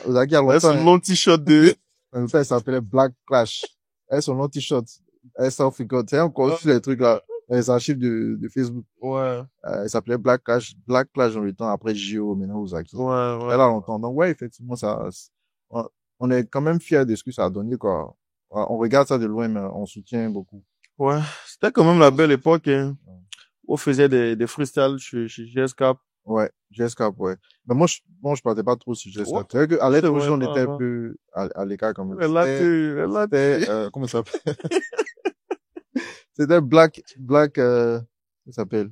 Ozaki a longtemps. C'est un long t-shirt de En fait, ça s'appelait Black Clash. Son long t-shirt. South Record. C'est encore sur les trucs là, les archives de Facebook. Ouais. Il s'appelait Black Clash dans le temps, après Gio, maintenant Ozaki. Ouais. Elle a longtemps. Donc ouais, effectivement, on est quand même fiers de ce que ça a donné, quoi. On regarde ça de loin, mais on soutient beaucoup. Ouais. C'était quand même la belle époque, hein. On faisait des freestyles chez GSCap. Ouais, GSCap, ouais. Mais moi, je partais pas trop sur GSCap. C'est vrai qu'à l'être on était un peu à l'écart quand même. C'était, comment ça s'appelle? C'était Black, comment ça s'appelle?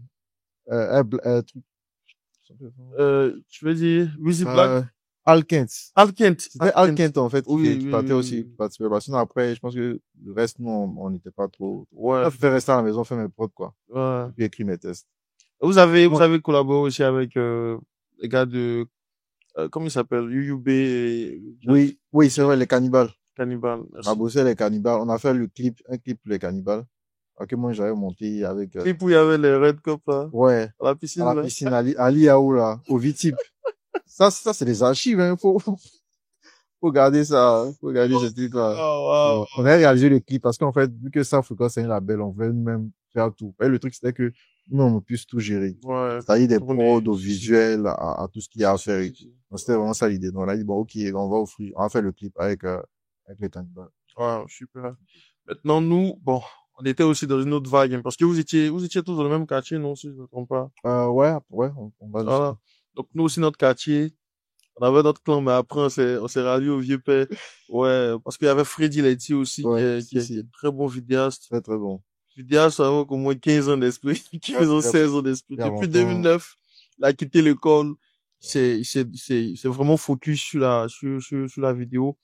Tu veux dire, Wheezy Black? Alkent. C'était Alkent, en fait, qui partait aussi, qui participait. Sinon, après, je pense que le reste, nous, on n'était pas trop. Ouais. Je préfère rester à la maison, faire mes prods, quoi. Ouais. Et puis écrire mes tests. Vous avez collaboré aussi avec, les gars de, comment ils s'appellent? UUB et... Oui, c'est vrai, les Cannibales. Cannibales. On a bossé les Cannibales. On a fait un clip pour les Cannibales. Ok, moi, j'avais monté avec, clip où il y avait les Red Cup, là. Ouais. À la piscine, à la piscine, à l'IAO, là, au V-Tip. Ça, c'est des archives, hein. Faut garder ça, faut garder ce truc-là. Oh, wow. On a réalisé le clip parce qu'en fait, vu que South Records c'est un label, on voulait nous-mêmes faire tout. Et le truc, c'était que nous, on puisse tout gérer. Ouais. C'est-à-dire des prods, au visuel, à tout ce qu'il y a à faire. Donc, c'était vraiment ça l'idée. Donc, on a dit, bon, ok, on va faire le clip avec les Cannibales. Ouais, super. Maintenant, nous, bon, on était aussi dans une autre vague, hein, parce que vous étiez tous dans le même quartier, non, si je ne me trompe pas. Ouais, on va voilà. Donc, nous aussi, notre quartier, on avait notre clan, mais après, on s'est rallié au vieux père. Ouais, parce qu'il y avait Freddy Letty aussi, qui est très bon vidéaste. Très, très bon. Vidéaste avec au moins 15 ans d'esprit, 15 ans, 16 ans d'esprit. Depuis 2009, il a quitté l'école. C'est vraiment focus sur la vidéo.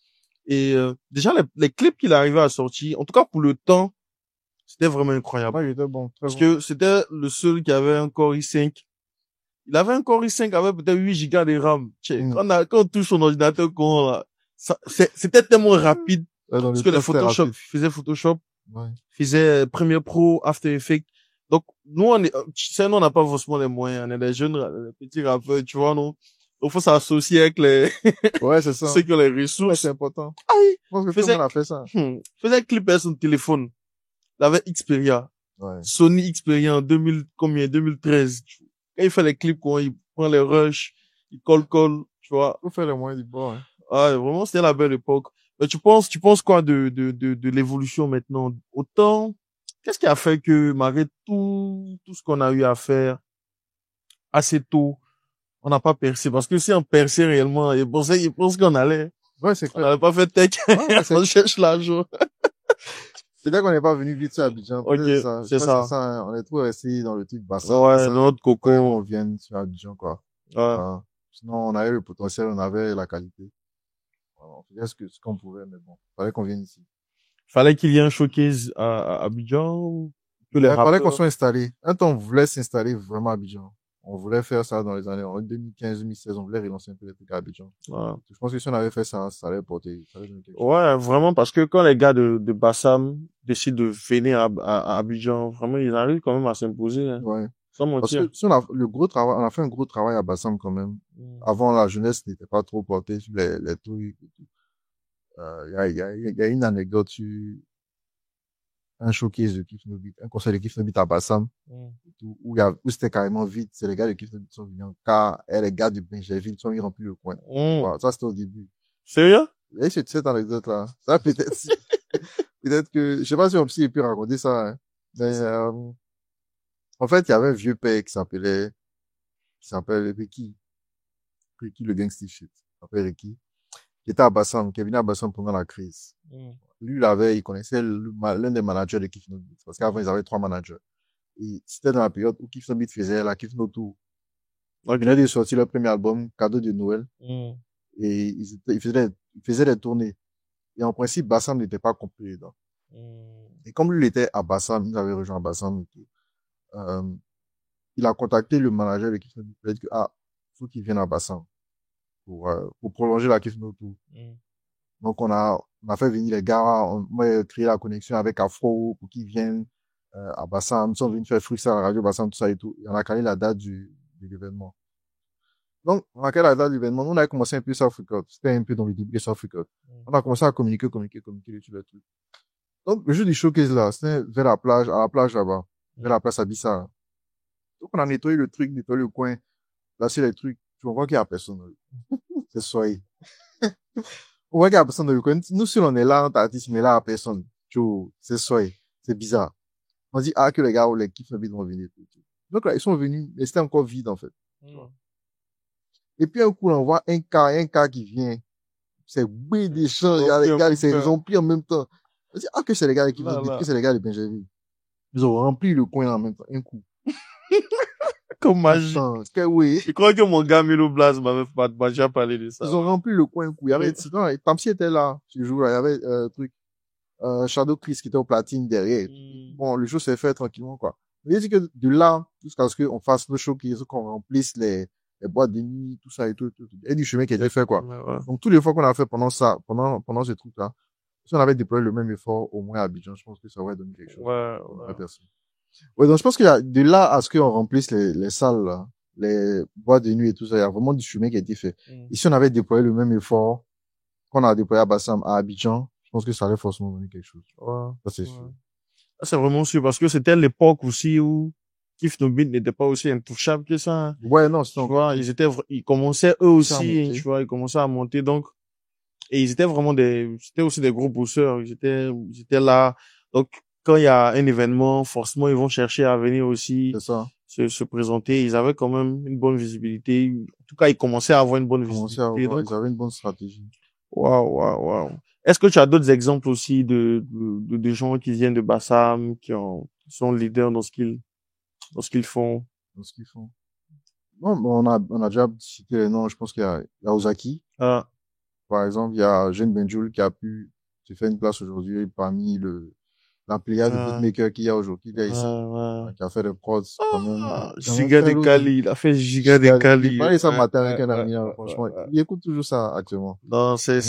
Et, déjà, les clips qu'il arrivait à sortir, en tout cas pour le temps, c'était vraiment incroyable. Ouais, il était bon, très parce bon. Que c'était le seul qui avait un Core i5. Il avait un Core i5 avec peut-être 8 gigas de RAM. Quand on touche son ordinateur, c'était tellement rapide. Parce que les Photoshop, il faisait Photoshop. Ouais. Faisait Premiere Pro, After Effects. Donc, nous, nous, on n'a pas forcément les moyens. On est des jeunes, des petits rappeurs, tu vois, non? Donc, faut s'associer avec ouais, c'est ça. ceux qui ont les ressources. Ouais, c'est important. Ah oui. Je pense que tout le monde a fait ça. Faisait un clip sur son téléphone. Il avait Xperia. Ouais. Sony Xperia en 2013. Quand il fait les clips, quand il prend les rushs, il colle, tu vois. Faut faire les moyens du bord, hein. Ah, vraiment, c'était la belle époque. Mais tu penses quoi de l'évolution maintenant? Autant, qu'est-ce qui a fait que, malgré tout ce qu'on a eu à faire assez tôt, on n'a pas percé? Parce que si on perçait réellement, ils pensaient qu'on allait. Ouais, c'est clair. On n'avait pas fait tech. Ouais, on cherche l'argent. C'est là qu'on n'est pas venu vite sur Abidjan. Ok, c'est ça. Hein. On est trop resté dans le truc bassin. Ouais, dans notre coco. On vient sur Abidjan, quoi. Ouais. Sinon, on avait le potentiel, on avait la qualité. On faisait ce qu'on pouvait, mais bon, fallait qu'on vienne ici. Fallait qu'il y ait un showcase à Abidjan. Fallait qu'on soit installé. Un temps, on voulait s'installer vraiment à Abidjan. On voulait faire ça dans les années, en 2015-2016, on voulait relancer un peu les trucs à Abidjan. Ouais. Je pense que si on avait fait ça, ça allait porter, ça allait donner quelque chose. Ouais, vraiment, parce que quand les gars de Bassam décident de venir à Abidjan, vraiment, ils arrivent quand même à s'imposer, hein. Ouais. Sans mentir. Parce que si on a fait un gros travail à Bassam quand même. Avant, la jeunesse n'était pas trop portée sur les trucs et tout. Il y a une anecdote sur un showcase de Kif No Beat, un concert de Kif No Beat à Bassam, où c'était carrément vide. C'est les gars de Kif No Beat qui sont venus en car, et les gars du Benjerville sont venus remplir le coin. Voilà, ça, c'était au début. Sérieux? Et c'est cette anecdote-là. Ça, peut-être que, je sais pas si on peut raconter ça, hein. Mais, en fait, il y avait un vieux père qui s'appelle Ricky. Ricky, le gangster shit. Il s'appelle Ricky. Qui était à Bassam, qui est venu à Bassam pendant la crise. Lui, il connaissait l'un des managers de Kif No Beat. Parce qu'avant, ils avaient 3 managers. Et c'était dans la période où Kif No Beat faisait la Kif No Tour. Ils venaient de sortir leur premier album, cadeau de Noël. Et ils faisaient des tournées. Et en principe, Bassam n'était pas complet dedans. Et comme lui, il était à Bassam, il avait rejoint Bassam, il a contacté le manager de Kif No Beat. Il a dit que, faut qu'il vienne à Bassam. Pour prolonger la Kif No Tour. Donc, on a fait venir les gars, on a créé la connexion avec Afro pour qu'ils viennent, à Bassam. Ils sont venus faire freestyle à la radio Bassam, tout ça et tout. Et on a calé la date de l'événement. Donc, on a calé la date de l'événement. Nous, on a commencé un peu South Record. C'était un peu dans le début de South Record. On a commencé à communiquer sur le truc. Donc, le jeu du showcase là, c'était vers la plage, à la plage là-bas. Vers la place Abissa. Donc, on a nettoyé le truc, nettoyé le coin, placé les trucs. Tu vois qu'il y a personne. C'est soyez. On voit qu'il y a personne dans le coin. Nous, si on est là, on t'artiste, mais là, il y a personne. C'est soyez. C'est bizarre. On dit, que les gars ou les Kif No Beat vont venir. Donc là, ils sont venus, mais c'était encore vide, en fait. Et puis, un coup, on voit un cas qui vient. C'est oui, des champs. Il y a les gars, ils ont pris en même temps. On dit, que c'est les gars de Kif No Beat, que c'est les gars de Benjerville. Ils ont rempli le coin en même temps, un coup. Comme magie. Oui. Je crois que mon gars Milo Blas m'avait déjà parlé de ça. Ils ont rempli le coin un coup. Il y avait, Tamsi était là, ce jour-là. Il y avait, Shadow Chris qui était au platine derrière. Bon, le show s'est fait tranquillement, quoi. Mais il dit que de là, jusqu'à ce qu'on fasse le showcase, qu'on remplisse les boîtes de nuit, tout ça et tout. Et du chemin qui a été fait, quoi. Ouais. Donc, tous les fois qu'on a fait pendant ce truc-là, si on avait déployé le même effort, au moins à Abidjan, je pense que ça aurait donné quelque chose. Ouais. Ouais, donc je pense qu'il y a, de là à ce qu'on remplisse les salles, là, les boîtes de nuit et tout ça, il y a vraiment du chemin qui a été fait. Et si on avait déployé le même effort qu'on a déployé à Bassam, à Abidjan, je pense que ça allait forcément donner quelque chose. Ouais. Ça, c'est sûr. C'est vraiment sûr, parce que c'était l'époque aussi où Kif No Beat n'était pas aussi intouchable que ça, hein. Ouais, non, tu vois, ils commençaient eux aussi, tu vois, ils commençaient à monter, donc, et ils étaient vraiment c'était aussi des gros bosseurs, ils étaient là. Donc, quand il y a un événement, forcément, ils vont chercher à venir aussi C'est ça. se présenter. Ils avaient quand même une bonne visibilité. En tout cas, ils commençaient à avoir une bonne visibilité. Donc, Ils avaient une bonne stratégie. waouh. Est-ce que tu as d'autres exemples aussi de gens qui viennent de Bassam, qui sont leaders dans ce qu'ils font? Dans ce qu'ils font. Non, on a déjà cité les noms. Je pense qu'il y a Ozaki. Ah. Par exemple, il y a Jeune Benjoul qui a pu se faire une place aujourd'hui parmi la pléiade de beatmakers qu'il y a aujourd'hui, qui est ici. Qui a fait des prods, quand même. Giga de Cali, il a fait Giga de Cali. Il parlait ça matin avec un ami, franchement. Il écoute toujours ça, actuellement. Non, c'est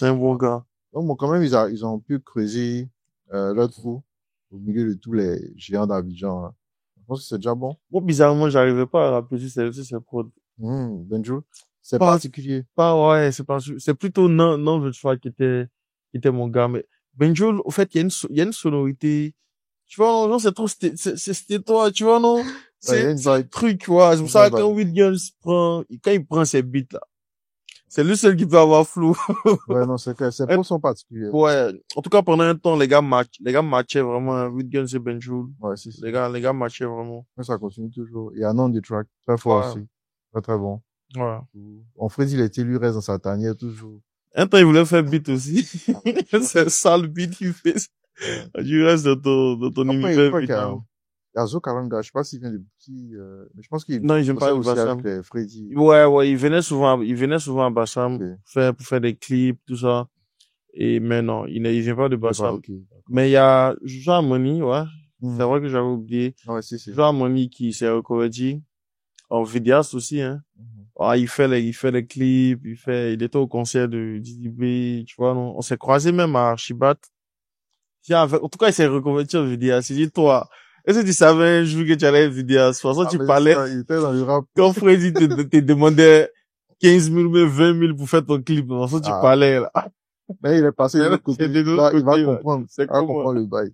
un bon gars. Donc, bon, quand même, ils ont pu creuser, leur trou au milieu de tous les géants d'Abidjan, hein. Je pense que c'est déjà bon. Bon, bizarrement, j'arrivais pas à rappeler si c'est prod. Benjoul. C'est particulier. C'est plutôt non, je crois, qui était mon gars, mais Benjoul, au fait, il y a une sonorité, tu vois, non, c'est trop, c'était toi, tu vois, non? C'est un truc, tu vois. C'est pour ça que quand Whitgirls quand il prend ses beats, là, c'est lui seul qui peut avoir flou. Ouais, non, c'est clair. Ses pros sont particuliers. Ouais. En tout cas, pendant un temps, les gars matchaient vraiment Whitgirls et Benjoul. Ouais, c'est ça. Les gars matchaient vraiment. Mais ça continue toujours. Il y a un nom du track. Très fort aussi. Très, très bon. Ouais. On Freddy, lui reste dans sa tanière toujours. Un temps, il voulait faire beat aussi. C'est ça le beat qu'il fait. Du reste de ton univers. Il y a Zo Karanga, je sais pas s'il vient de petit, mais je pense qu'il non, il vient pas de Bassam. Freddy. Ouais, il venait souvent à Bassam pour faire des clips, tout ça. Et mais non, il vient pas de Bassam. Mais il y a Jojo Amoni, ouais. C'est vrai que j'avais oublié. Ouais, si. Jojo Amoni qui s'est reconverti en vidéaste aussi, hein. Ah, il fait les clips, il était au concert de Didi B, tu vois, non. On s'est croisé même à Archibat. En tout cas, il s'est reconverti en vidéaste. Il dit, toi, est-ce que tu savais un jour que tu allais être vidéaste? De toute façon, tu parlais. Il était dans le rap. Quand Freddy te demandait 15 000 ou 20 000 pour faire ton clip, de toute façon, tu parlais, là. Mais il est passé de l'autre côté. Il va comprendre. Il va comprendre le bail.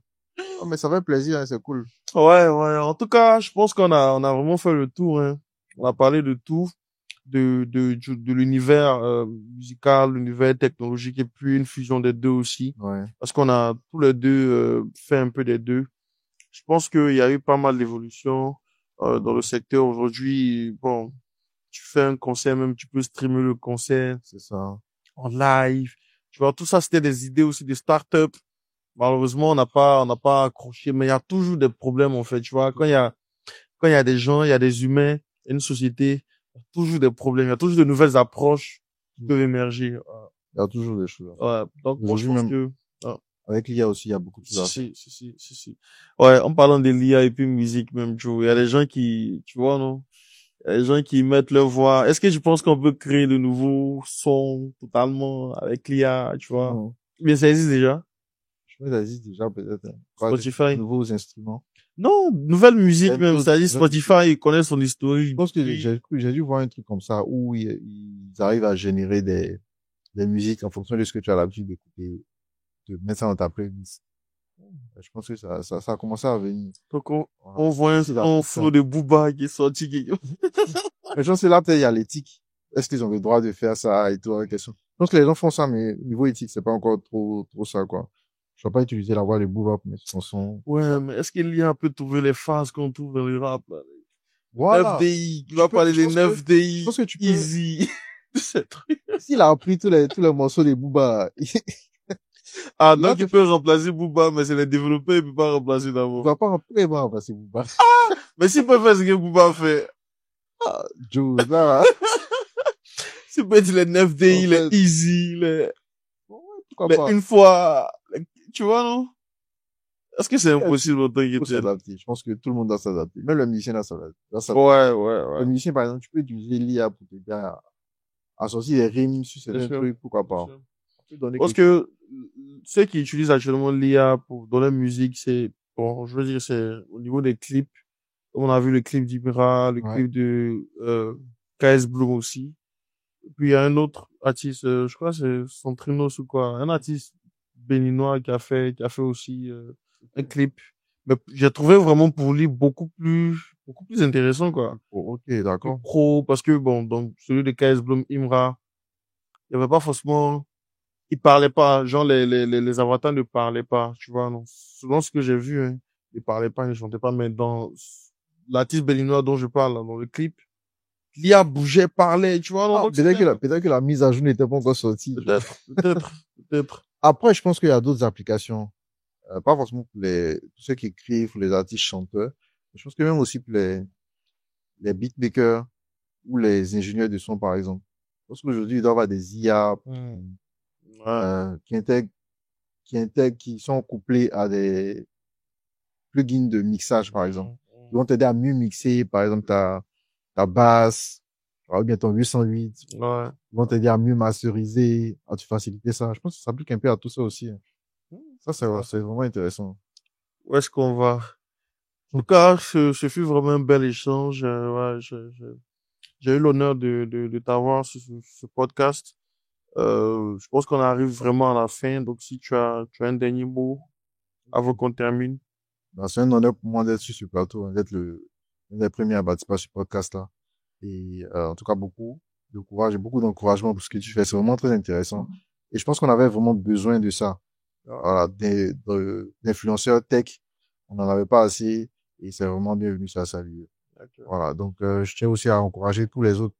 Oh, mais ça fait plaisir, hein, c'est cool. Ouais. En tout cas, je pense qu'on a vraiment fait le tour, hein. On a parlé de tout, de l'univers musical, l'univers technologique et puis une fusion des deux aussi. Ouais. Parce qu'on a tous les deux fait un peu des deux. Je pense qu'il y a eu pas mal d'évolutions dans le secteur aujourd'hui. Bon, tu fais un concert, même tu peux streamer le concert. C'est ça. En live. Tu vois, tout ça, c'était des idées aussi de start-up. Malheureusement, on n'a pas accroché, mais il y a toujours des problèmes, en fait. Tu vois, quand il y a des gens, il y a des humains, une société, il y a toujours des problèmes, il y a toujours de nouvelles approches qui peuvent émerger. Il y a toujours des choses. Ouais. Donc, moi, je pense que, avec l'IA aussi, il y a beaucoup de choses. Si. Ouais, en parlant de l'IA et puis musique même, Joe, il y a des gens qui, tu vois, non? Il y a des gens qui mettent leur voix. Est-ce que je pense qu'on peut créer de nouveaux sons totalement avec l'IA, tu vois? Mais ça existe déjà. Je pense que ça existe déjà, peut-être. Spotify. De nouveaux instruments. Non, nouvelle musique même. C'est-à-dire Spotify, ils connaissent son historique. Je pense que j'ai dû voir un truc comme ça où ils arrivent à générer des musiques en fonction de ce que tu as l'habitude d'écouter, de mettre ça dans ta playlist. Je pense que ça a commencé à venir. Donc, on voit un flow de Booba qui est sorti. Mais je pense que là, peut-être, il y a l'éthique. Est-ce qu'ils ont le droit de faire ça et tout, la question. Je pense que les gens font ça, mais niveau éthique, c'est pas encore trop ça, quoi. Je vais pas utiliser la voix de Booba pour mes chansons. Ouais, mais est-ce qu'il y a un peu trouver les phases qu'on trouve dans le rap, là? Voilà. 9DI. Il va parler des 9DI. Je pense que tu peux. Easy. C'est truc. S'il a appris tous les morceaux de Booba. Ah, non, tu peux remplacer Booba, mais c'est les développeurs, il peut pas remplacer d'abord. Il va pas remplacer Booba. Ah! Mais s'il peut faire ce que Booba fait. Ah, Joe, là. C'est peut être les 9DI, les Easy, les... Pourquoi pas? Une fois, tu vois, non? Est-ce que c'est impossible en tant que s'adapter? Je pense que tout le monde doit s'adapter. Même le musicien doit s'adapter. Ouais. Le musicien, par exemple, tu peux utiliser l'IA pour t'aider à sortir des rimes sur certains trucs, pourquoi pas? Parce que ceux qui utilisent actuellement l'IA pour dans la musique, c'est, bon, je veux dire, c'est au niveau des clips. On a vu le clip d'Ibra, le clip de, KS Bloom aussi. Puis il y a un autre artiste, je crois c'est Centrinos ou quoi, un artiste béninois qui a fait aussi, un clip. Mais j'ai trouvé vraiment pour lui beaucoup plus intéressant, quoi. Ok, d'accord. Pro, parce que bon, donc, celui de KS Bloom, Imra, il y avait pas forcément ils parlaient pas. Genre, les avatars ne parlaient pas, tu vois, non. Selon ce que j'ai vu, hein, ils parlaient pas, ils ne chantaient pas, mais dans l'artiste béninois dont je parle, là, dans le clip, l'IA bougeait, parlait, tu vois, non. Ah, Donc, peut-être que la mise à jour n'était pas encore sortie. peut-être. Après, je pense qu'il y a d'autres applications. Pas forcément pour tous ceux qui écrivent, pour les artistes chanteurs. Je pense que même aussi pour les beatmakers ou les ingénieurs de son, par exemple. Parce qu'aujourd'hui, il doit y avoir des IA, Ouais. qui sont couplés à des plugins de mixage, par exemple. Ils vont t'aider à mieux mixer, par exemple, ta basse, ou bien ton 808. Ouais. Ils vont t'aider à mieux masteriser, à te faciliter ça. Je pense que ça s'applique un peu à tout ça aussi. Ça, c'est vraiment intéressant. Où est-ce qu'on va? En tout cas, ce fut vraiment un bel échange. Ouais, j'ai eu l'honneur de t'avoir sur ce podcast. Je pense qu'on arrive vraiment à la fin. Donc, si tu as un dernier mot avant qu'on termine. Ben, c'est un honneur pour moi d'être sur ce plateau, hein, d'être un des premiers à participer à ce podcast-là. Et en tout cas, beaucoup de courage et beaucoup d'encouragement pour ce que tu fais. C'est vraiment très intéressant. Et je pense qu'on avait vraiment besoin de ça. Voilà, d'influenceurs tech. On n'en avait pas assez et c'est vraiment bienvenu, ça, salut. Voilà. Donc, je tiens aussi à encourager tous les autres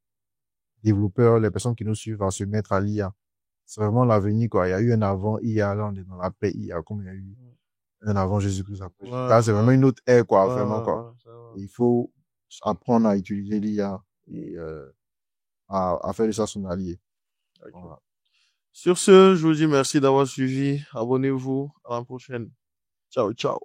développeurs, les personnes qui nous suivent à se mettre à l'IA. C'est vraiment l'avenir, quoi. Il y a eu un avant IA, là, on est dans la paix IA, comme il y a eu un avant Jésus-Christ après. Là, c'est vraiment une autre ère, quoi, vraiment, quoi. Il faut apprendre à utiliser l'IA et à faire de ça son allié. Voilà. Sur ce, je vous dis merci d'avoir suivi. Abonnez-vous. À la prochaine. Ciao, ciao.